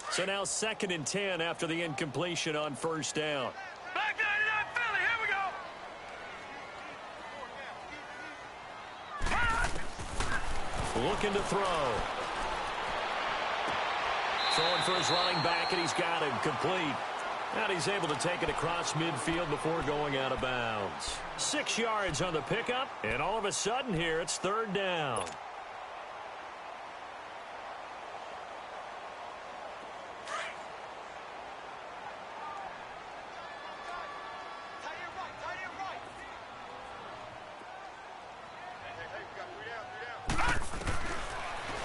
So now 2nd and 10 after the incompletion on 1st down. Back 99 Philly, here we go. Looking to throw. Throwing for his running back, and he's got him complete. And he's able to take it across midfield before going out of bounds. 6 yards on the pickup, and all of a sudden here it's third down.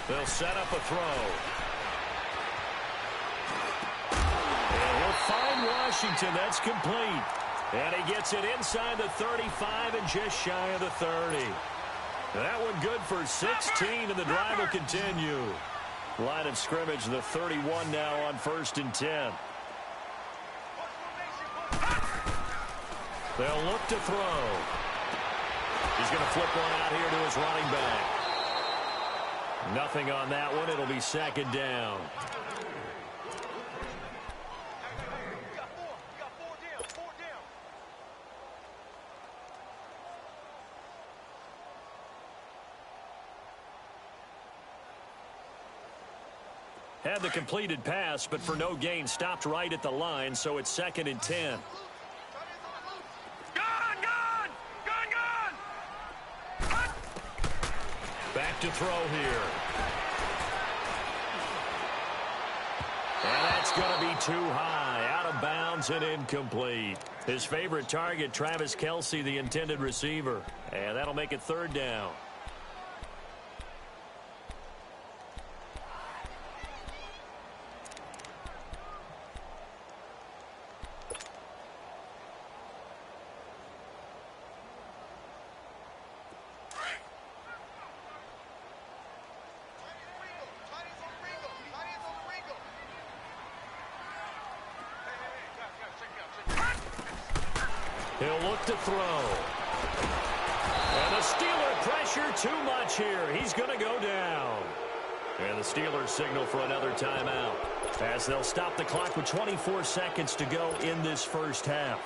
They'll set up a throw. And he'll find Washington. That's complete. And he gets it inside the 35 and just shy of the 30. That one good for 16, and the drive will continue. Line of scrimmage, the 31 now on 1st and 10. They'll look to throw. He's going to flip one out here to his running back. Nothing on that one. It'll be 2nd down. Had the completed pass, but for no gain, stopped right at the line, so it's 2nd and 10. Back to throw here. And that's going to be too high. Out of bounds and incomplete. His favorite target, Travis Kelce, the intended receiver. And that'll make it 3rd down. He'll look to throw. And the Steeler pressure too much here. He's going to go down. And the Steelers signal for another timeout, as they'll stop the clock with 24 seconds to go in this first half.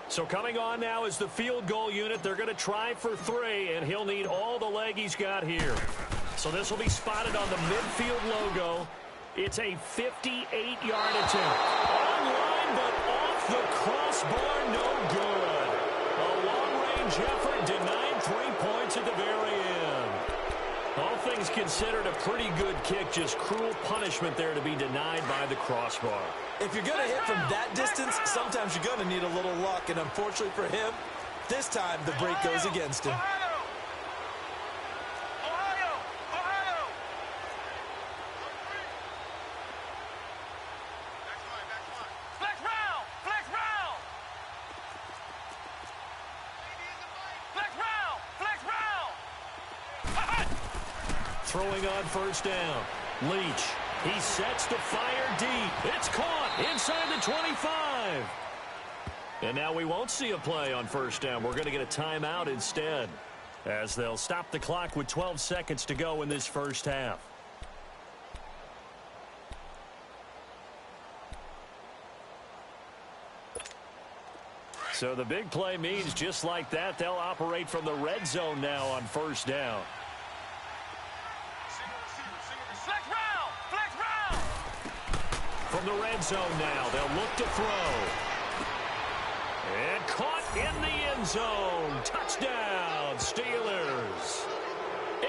So coming on now is the field goal unit. They're going to try for 3, and he'll need all the leg he's got here. So this will be spotted on the midfield logo. It's a 58-yard attempt. Online, but off the crossbar, no good. A long-range effort denied 3 points at the very end. All things considered, a pretty good kick. Just cruel punishment there to be denied by the crossbar. If you're going to hit from that distance, sometimes you're going to need a little luck. And unfortunately for him, this time the break goes against him. Throwing on 1st down. Leach. He sets to fire deep. It's caught inside the 25. And now we won't see a play on 1st down. We're going to get a timeout instead, as they'll stop the clock with 12 seconds to go in this first half. So the big play means just like that, they'll operate from the red zone now on 1st down. From the red zone now, they'll look to throw. And caught in the end zone. Touchdown, Steelers.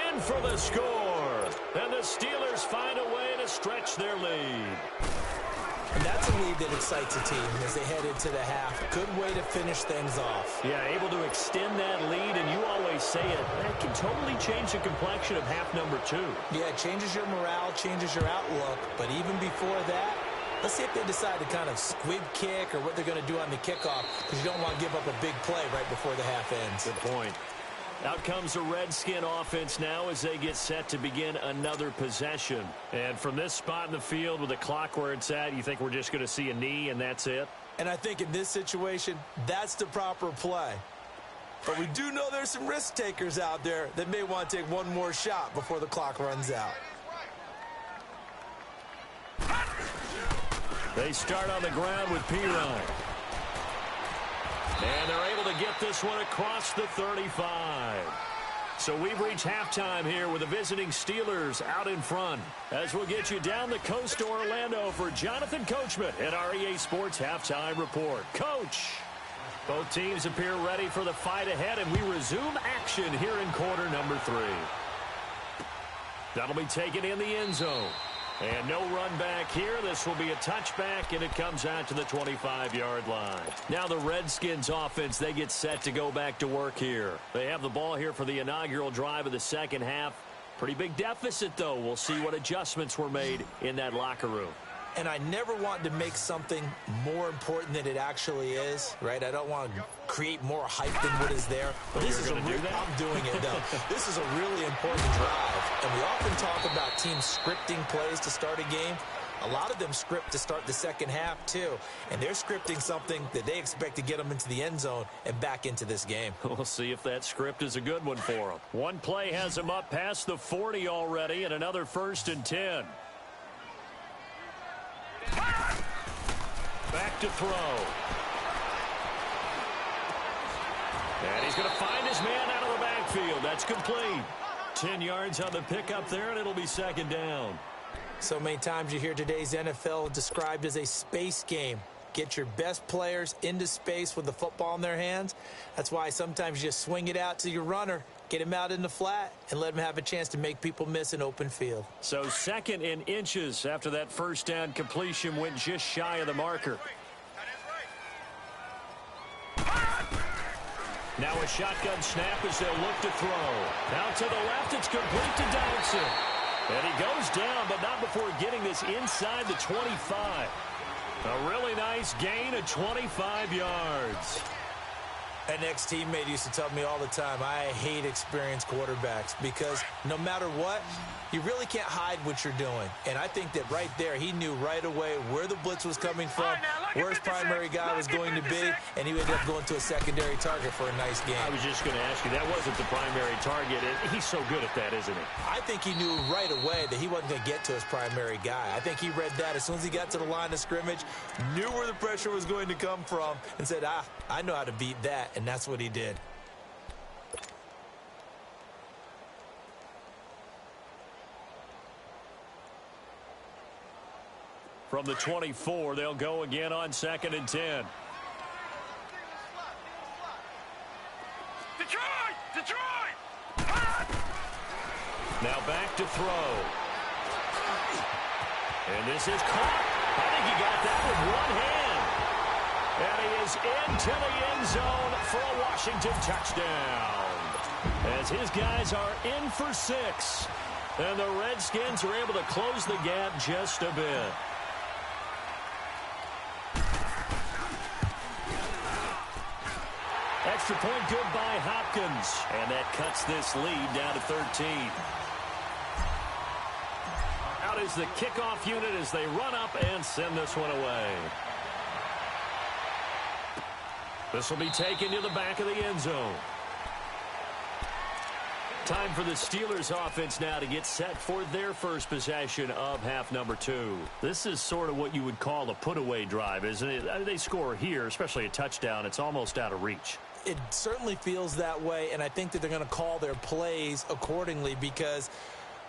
In for the score. And the Steelers find a way to stretch their lead. And that's a lead that excites a team as they head into the half. Good way to finish things off. Yeah, able to extend that lead, and you always say it, that can totally change the complexion of half number 2. Yeah, it changes your morale, changes your outlook. But even before that, let's see if they decide to kind of squib kick or what they're going to do on the kickoff, because you don't want to give up a big play right before the half ends. Good point. Out comes the Redskin offense now as they get set to begin another possession. And from this spot in the field with the clock where it's at, you think we're just going to see a knee and that's it? And I think in this situation, that's the proper play. But we do know there's some risk takers out there that may want to take one more shot before the clock runs out. They start on the ground with Pirine. And they're able to get this one across the 35. So we've reached halftime here with the visiting Steelers out in front. As we'll get you down the coast to Orlando for Jonathan Coachman at our EA Sports Halftime Report. Coach, both teams appear ready for the fight ahead, and we resume action here in quarter number 3. That'll be taken in the end zone. And no run back here. This will be a touchback, and it comes out to the 25-yard line. Now the Redskins offense, they get set to go back to work here. They have the ball here for the inaugural drive of the second half. Pretty big deficit, though. We'll see what adjustments were made in that locker room. And I never want to make something more important than it actually is, right? I don't want to create more hype than what is there. But this is I'm doing it, though. This is a really important drive. And we often talk about teams scripting plays to start a game. A lot of them script to start the second half, too. And they're scripting something that they expect to get them into the end zone and back into this game. We'll see if that script is a good one for them. One play has them up past the 40 already, and another 1st and 10. Back to throw. And he's going to find his man out of the backfield. That's complete. 10 yards on the pickup there, and it'll be 2nd down. So many times you hear today's NFL described as a space game. Get your best players into space with the football in their hands. That's why sometimes you just swing it out to your runner, get him out in the flat, and let him have a chance to make people miss an open field. So 2nd and inches after that 1st down completion went just shy of the marker. Now a shotgun snap as they'll look to throw. Now to the left, it's complete to Donaldson. And he goes down, but not before getting this inside the 25. A really nice gain of 25 yards. An ex-teammate used to tell me all the time, I hate experienced quarterbacks because no matter what, you really can't hide what you're doing. And I think that right there, he knew right away where the blitz was coming from, where his primary guy was going to be, and he ended up going to a secondary target for a nice game. I was just going to ask you, that wasn't the primary target. He's so good at that, isn't he? I think he knew right away that he wasn't going to get to his primary guy. I think he read that as soon as he got to the line of scrimmage, knew where the pressure was going to come from, and said, I know how to beat that. And that's what he did. From the 24, they'll go again on 2nd and 10. Detroit! Now back to throw. And this is caught. I think he got that with one hand. And he is into the end zone for a Washington touchdown. As his guys are in for 6. And the Redskins are able to close the gap just a bit. Extra point good by Hopkins. And that cuts this lead down to 13. Out is the kickoff unit as they run up and send this one away. This will be taken to the back of the end zone. Time for the Steelers offense now to get set for their first possession of half number 2. This is sort of what you would call a put-away drive, isn't it? They score here, especially a touchdown. It's almost out of reach. It certainly feels that way, and I think that they're going to call their plays accordingly because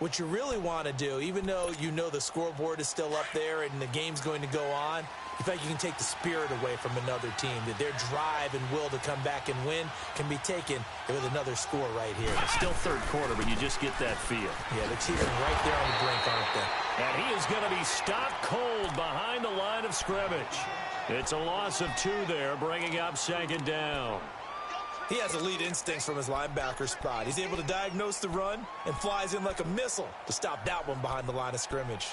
what you really want to do, even though you know the scoreboard is still up there and the game's going to go on, in fact, you can take the spirit away from another team, that their drive and will to come back and win can be taken with another score right here. It's still 3rd quarter, but you just get that feel. Yeah, they're cheering right there on the brink, aren't they? And he is going to be stopped cold behind the line of scrimmage. It's a loss of 2 there, bringing up 2nd down. He has elite instincts from his linebacker spot. He's able to diagnose the run and flies in like a missile to stop that one behind the line of scrimmage.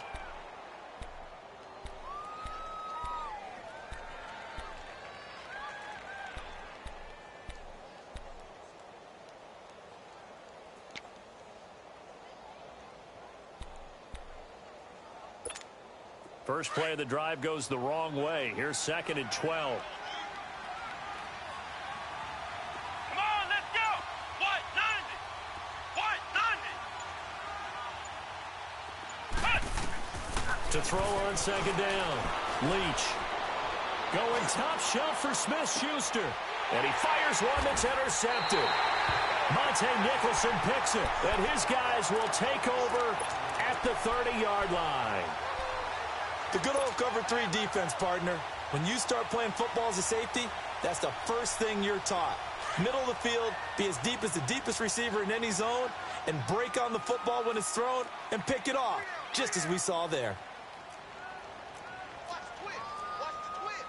First play of the drive goes the wrong way. Here's 2nd and 12. Come on, let's go! White 90! To throw on 2nd down. Leach. Going top shelf for Smith-Schuster. And he fires one that's intercepted. Monte Nicholson picks it, and his guys will take over at the 30-yard line. The good old cover 3 defense, partner. When you start playing football as a safety, that's the first thing you're taught. Middle of the field, be as deep as the deepest receiver in any zone, and break on the football when it's thrown and pick it off, just as we saw there. Watch the twist. Watch the twist.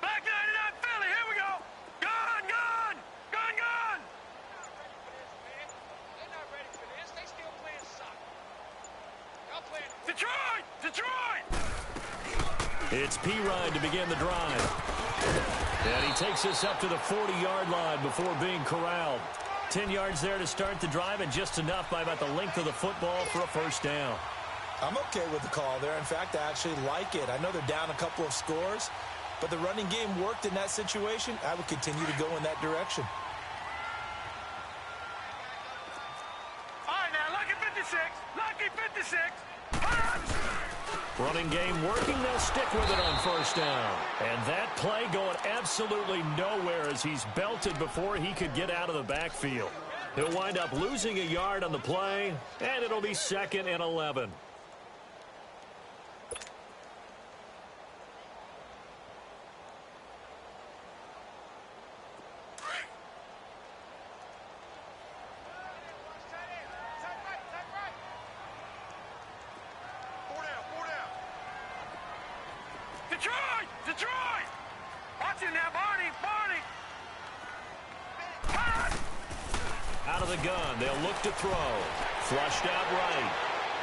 Back 99 Philly. Here we go. Gun, gun. Gun, gun. They're not ready for this. They still playing soccer. Y'all playing Detroit! Detroit! It's P-Ryan to begin the drive. And he takes us up to the 40-yard line before being corralled. 10 yards there to start the drive, and just enough by about the length of the football for a first down. I'm okay with the call there. In fact, I actually like it. I know they're down a couple of scores, but the running game worked in that situation. I would continue to go in that direction. All right, now, lucky 56. Lucky 56. Running game working, they'll stick with it on first down. And that play going absolutely nowhere as he's belted before he could get out of the backfield. He'll wind up losing a yard on the play, and it'll be 2nd and 11. Detroit! Detroit! Watch it now, Barney! Barney! Out of the gun, they'll look to throw. Flushed out right.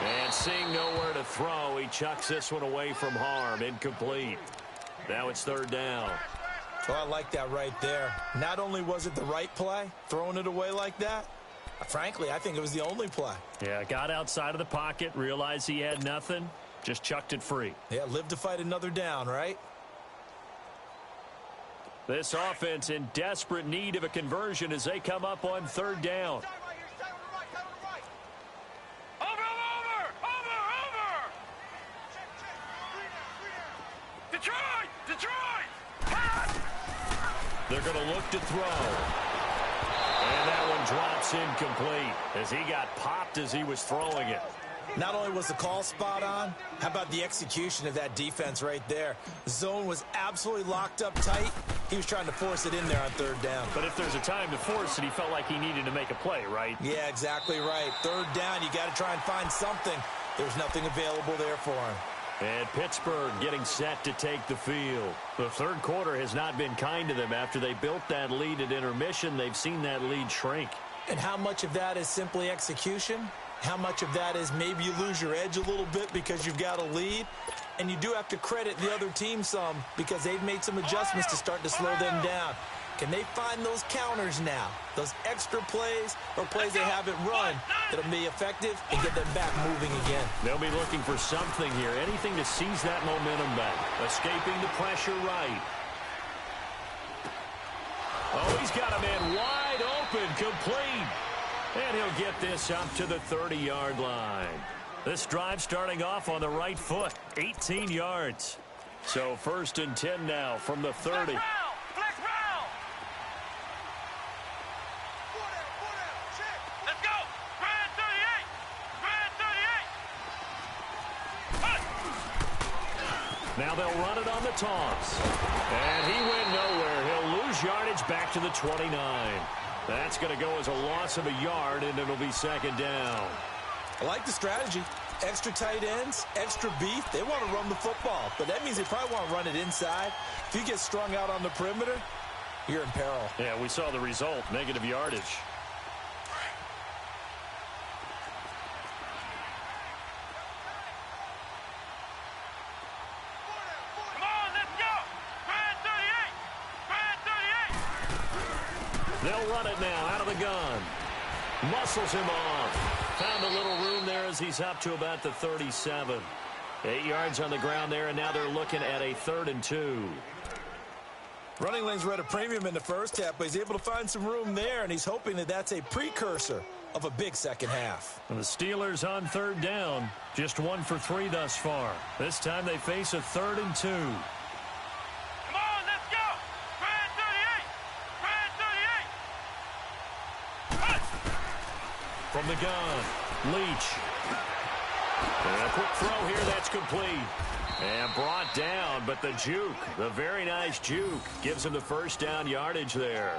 And seeing nowhere to throw, he chucks this one away from harm. Incomplete. Now it's 3rd down. Well, I like that right there. Not only was it the right play, throwing it away like that, frankly, I think it was the only play. Yeah, got outside of the pocket, realized he had nothing, just chucked it free. Yeah, live to fight another down, right? This offense in desperate need of a conversion as they come up on 3rd down. Detroit! Detroit! They're going to look to throw. And that one drops incomplete as he got popped as he was throwing it. Not only was the call spot on, how about the execution of that defense right there? The zone was absolutely locked up tight. He was trying to force it in there on 3rd down. But if there's a time to force it, he felt like he needed to make a play, right? Yeah, exactly right. 3rd down, you got to try and find something. There's nothing available there for him. And Pittsburgh getting set to take the field. The 3rd quarter has not been kind to them. After they built that lead at intermission, they've seen that lead shrink. And how much of that is simply execution? How much of that is maybe you lose your edge a little bit because you've got a lead? And you do have to credit the other team some because they've made some adjustments to start to slow them down. Can they find those counters now? Those extra plays or plays they haven't run that'll be effective and get them back moving again? They'll be looking for something here, anything to seize that momentum back. Escaping the pressure right. Oh, he's got a man wide open, complete. And he'll get this up to the 30-yard line. This drive starting off on the right foot, 18 yards. So 1st and 10 now from the 30. Flex round! Check! Let's go! Grand 38! Grand 38! Now they'll run it on the toss. And he went nowhere. He'll lose yardage back to the 29. That's going to go as a loss of a yard, and it'll be 2nd down. I like the strategy. Extra tight ends, extra beef. They want to run the football, but that means they probably want to run it inside. If you get strung out on the perimeter, you're in peril. Yeah, we saw the result, negative yardage. Come on, let's go! Grand 38! Grand 38! They'll run it now out of the gun. Muscles him off. Found a little room there as he's up to about the 37. 8 yards on the ground there, and now they're looking at a 3rd and 2. Running lanes were at a premium in the first half, but he's able to find some room there, and he's hoping that that's a precursor of a big second half. And the Steelers on third down, just 1 for 3 thus far. This time they face a 3rd and 2. Come on, let's go. Brand 38. Brand 38. From the gun, Leach. And a quick throw here, that's complete. And brought down, but the juke, the very nice juke, gives him the first down yardage there.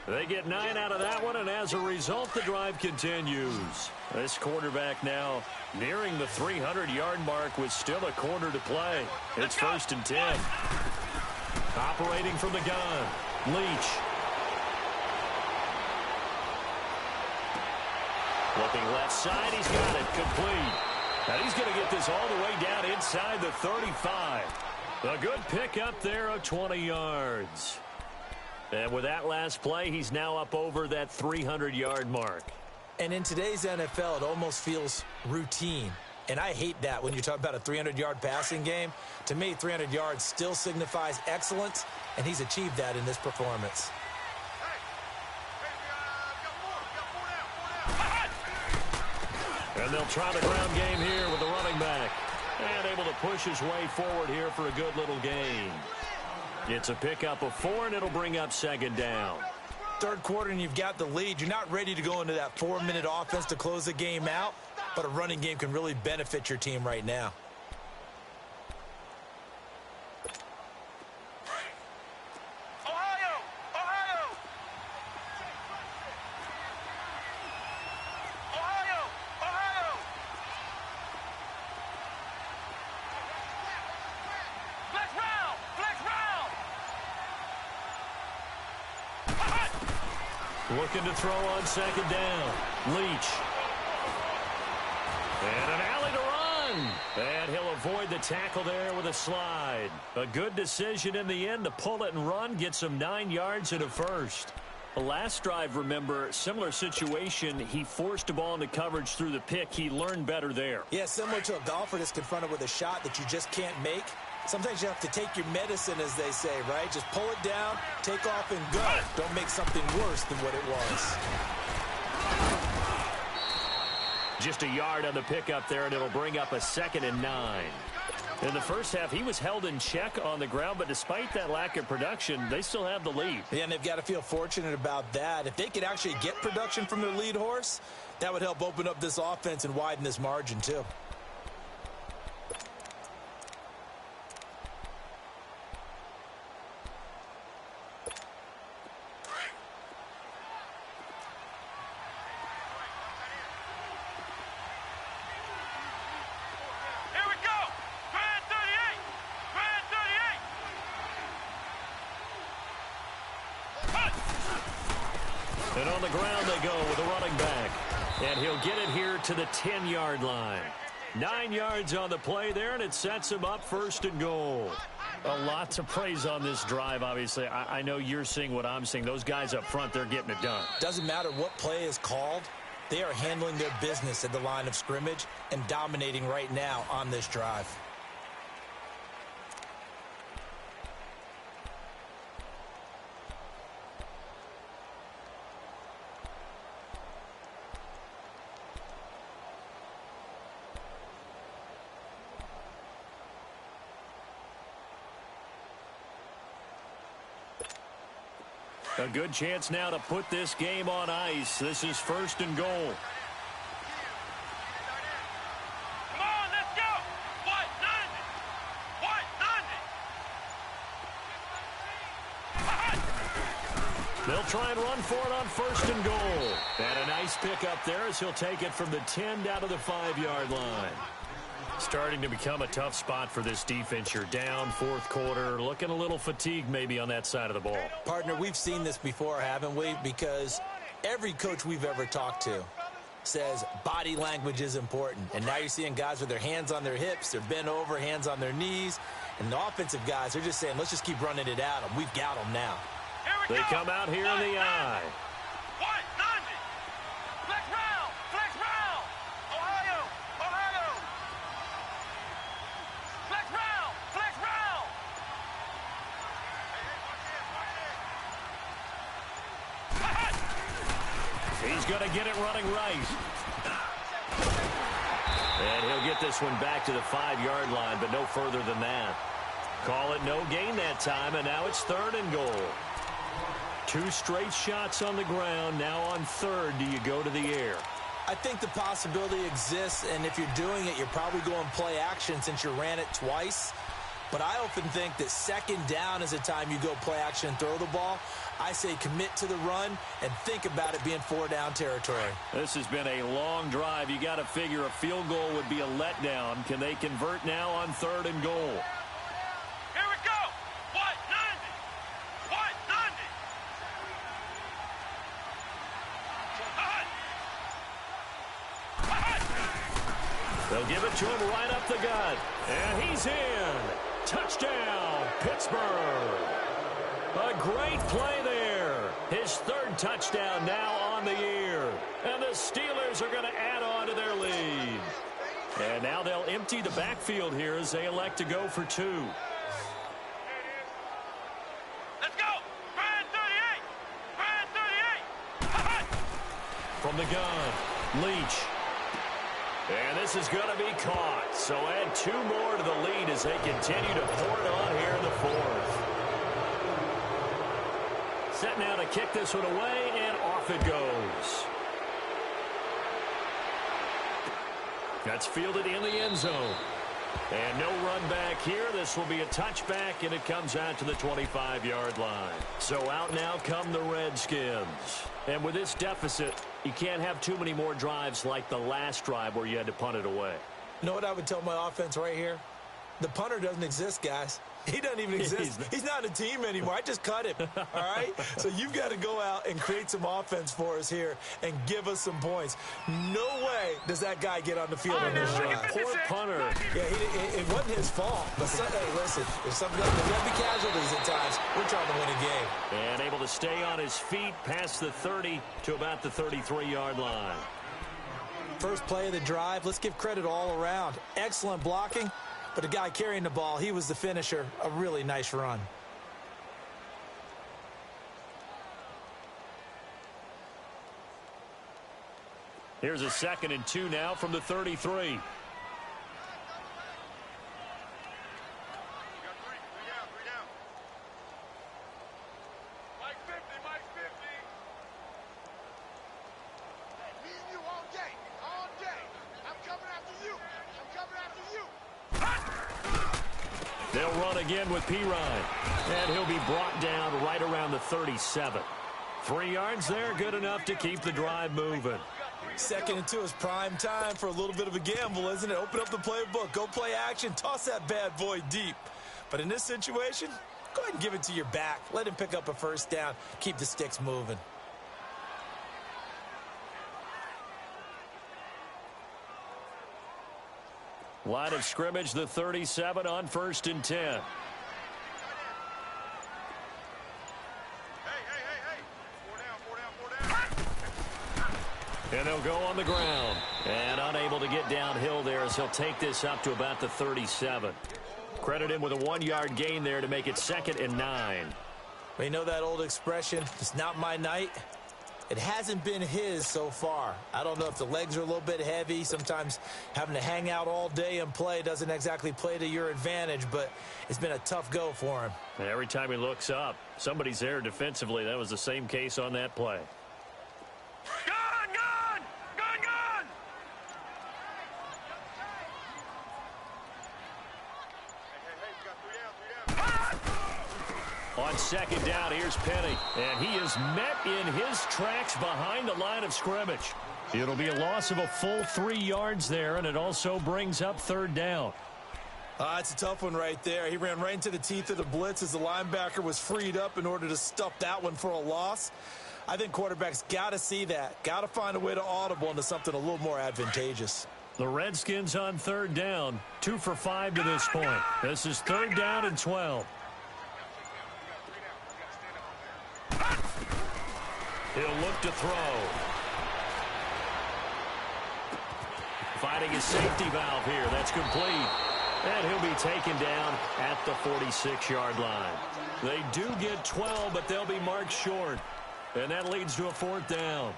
They get 9 out of that one, and as a result, the drive continues. This quarterback now nearing the 300-yard mark with still a quarter to play. It's 1st and 10. Operating from the gun, Leach. Looking left side, he's got it, complete. And he's going to get this all the way down inside the 35. A good pickup there of 20 yards. And with that last play, he's now up over that 300-yard mark. And in today's NFL, it almost feels routine. And I hate that when you talk about a 300-yard passing game. To me, 300 yards still signifies excellence, and he's achieved that in this performance. And they'll try the ground game here with the running back. And able to push his way forward here for a good little gain. It's a pickup of 4, and it'll bring up 2nd down. Third quarter, and you've got the lead. You're not ready to go into that 4-minute offense to close the game out, but a running game can really benefit your team right now. Looking to throw on 2nd down. Leach. And an alley to run. And he'll avoid the tackle there with a slide. A good decision in the end to pull it and run. Gets him 9 yards and a first. The last drive, remember, similar situation. He forced the ball into coverage through the pick. He learned better there. Yeah, similar to a golfer that's confronted with a shot that you just can't make. Sometimes you have to take your medicine, as they say, right? Just pull it down, take off, and go. Don't make something worse than what it was. Just a yard on the pickup there, and it'll bring up a 2nd and 9. In the first half, he was held in check on the ground, but despite that lack of production, they still have the lead. Yeah, and they've got to feel fortunate about that. If they could actually get production from their lead horse, that would help open up this offense and widen this margin, too. And on the ground they go with a running back. And he'll get it here to the 10-yard line. 9 yards on the play there, and it sets him up 1st and goal. A lot to praise on this drive, obviously. I know you're seeing what I'm seeing. Those guys up front, they're getting it done. Doesn't matter what play is called. They are handling their business at the line of scrimmage and dominating right now on this drive. A good chance now to put this game on ice. This is 1st and goal. Come on, let's go. What? They'll try and run for it on 1st and goal. And a nice pickup there as he'll take it from the 10 down to the 5-yard line. Starting to become a tough spot for this defense. You're down 4th quarter, looking a little fatigued maybe on that side of the ball. Partner, we've seen this before, haven't we? Because every coach we've ever talked to says body language is important. And now you're seeing guys with their hands on their hips, they're bent over, hands on their knees. And the offensive guys, they're just saying, let's just keep running it at them. We've got them now. They come out here in the eye. He's He's going to get it running right. And he'll get this one back to the 5-yard line, but no further than that. Call it no gain that time, and now it's 3rd and goal. 2 straight shots on the ground. Now on 3rd, do you go to the air? I think the possibility exists, and if you're doing it, you're probably going play action since you ran it twice. But I often think that 2nd down is a time you go play action and throw the ball. I say commit to the run and think about it being 4-down territory. This has been a long drive. You got to figure a field goal would be a letdown. Can they convert now on 3rd and goal? Here we go. What? 90. What? 90. They'll give it to him right up the gut. And he's in. Touchdown, Pittsburgh. A great play there. His 3rd touchdown now on the year. And the Steelers are going to add on to their lead. And now they'll empty the backfield here as they elect to go for 2. Let's go. Brand 38. Brand 38. From the gun, Leach. And this is going to be caught. So add 2 more to the lead as they continue to pour it on here in the 4th. Set now to kick this one away, and off it goes. That's fielded in the end zone. And no run back here. This will be a touchback, and it comes out to the 25-yard line. So out now come the Redskins. And with this deficit, you can't have too many more drives like the last drive where you had to punt it away. You know what I would tell my offense right here? The punter doesn't exist, guys. He doesn't even exist. He's not a team anymore. I just cut him, all right? So you've got to go out and create some offense for us here and give us some points. No way does that guy get on the field on this drive. Poor punter. Yeah, it wasn't his fault. But, hey, listen, there's going to be casualties at times. We're trying to win a game. And able to stay on his feet past the 30 to about the 33-yard line. First play of the drive. Let's give credit all around. Excellent blocking. But the guy carrying the ball, he was the finisher. A really nice run. Here's a 2nd and 2 now from the 33. They'll run again with Pirine. And he'll be brought down right around the 37. 3 yards there, good enough to keep the drive moving. 2nd and 2 is prime time for a little bit of a gamble, isn't it? Open up the playbook, go play action, toss that bad boy deep. But in this situation, go ahead and give it to your back. Let him pick up a 1st down, keep the sticks moving. Line of scrimmage, the 37 on 1st and 10. Hey. Four down. And they'll go on the ground. And unable to get downhill there as he'll take this up to about the 37. Credit him with a 1-yard gain there to make it 2nd and 9. Well, you know that old expression, it's not my night. It hasn't been his so far. I don't know if the legs are a little bit heavy. Sometimes having to hang out all day and play doesn't exactly play to your advantage, but it's been a tough go for him. And every time he looks up, somebody's there defensively. That was the same case on that play. Gun! Hey, we got 3 down. On 2nd down, here's Penny. And he is met in his tracks behind the line of scrimmage. It'll be a loss of a full 3 yards there, and it also brings up 3rd down. It's a tough one right there. He ran right into the teeth of the blitz as the linebacker was freed up in order to stuff that one for a loss. I think quarterbacks got to see that. Got to find a way to audible into something a little more advantageous. The Redskins on 3rd down. 2 for 5 to this point. This is 3rd down and 12. He'll look to throw. Finding his safety valve here. That's complete. And he'll be taken down at the 46-yard line. They do get 12, but they'll be marked short. And that leads to a 4th down.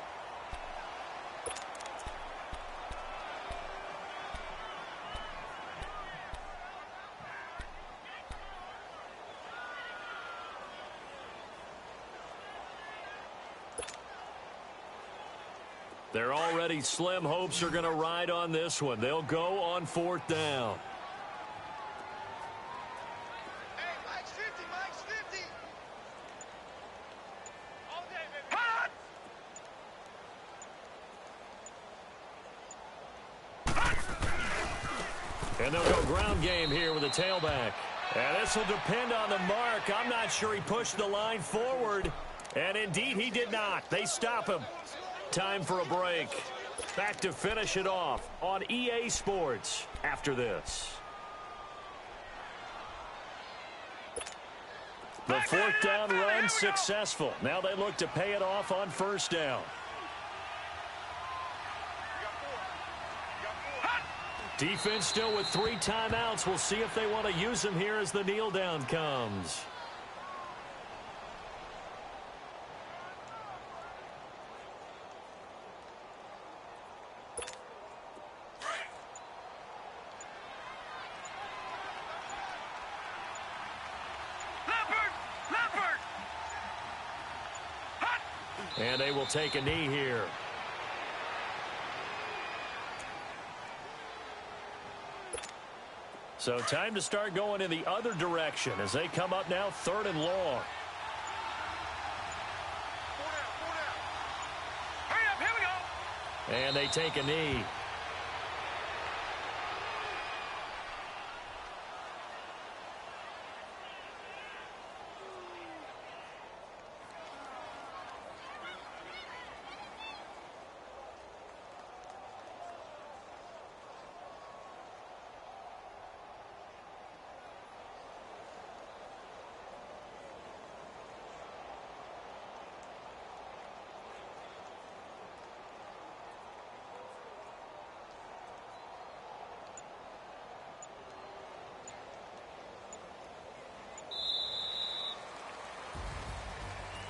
Their already slim hopes are going to ride on this one. They'll go on 4th down. Hey, Mike's 50, Mike's 50. All day, baby. Hot! And they'll go ground game here with a tailback. And this will depend on the mark. I'm not sure he pushed the line forward. And indeed, he did not. They stop him. Time for a break. Back to finish it off on EA Sports after this. The 4th down run successful. Now they look to pay it off on 1st down. Defense still with 3 timeouts. We'll see if they want to use them here as the kneel down comes. And they will take a knee here. So time to start going in the other direction as they come up now 3rd and long. Hurry up, here we go. And they take a knee.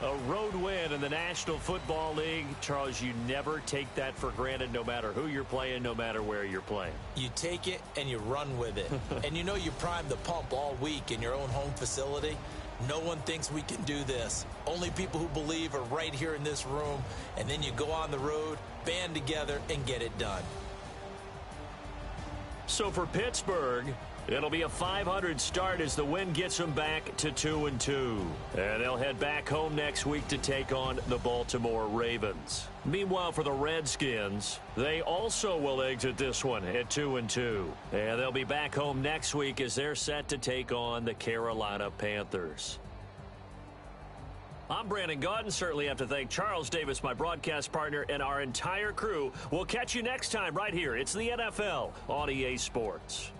A road win in the National Football League. Charles, you never take that for granted no matter who you're playing, no matter where you're playing. You take it and you run with it. And you know you primed the pump all week in your own home facility. No one thinks we can do this. Only people who believe are right here in this room. And then you go on the road, band together, and get it done. So for Pittsburgh, it'll be a .500 start as the win gets them back to 2-2. And they'll head back home next week to take on the Baltimore Ravens. Meanwhile, for the Redskins, they also will exit this one at 2-2. And they'll be back home next week as they're set to take on the Carolina Panthers. I'm Brandon Gaudin. Certainly have to thank Charles Davis, my broadcast partner, and our entire crew. We'll catch you next time right here. It's the NFL on EA Sports.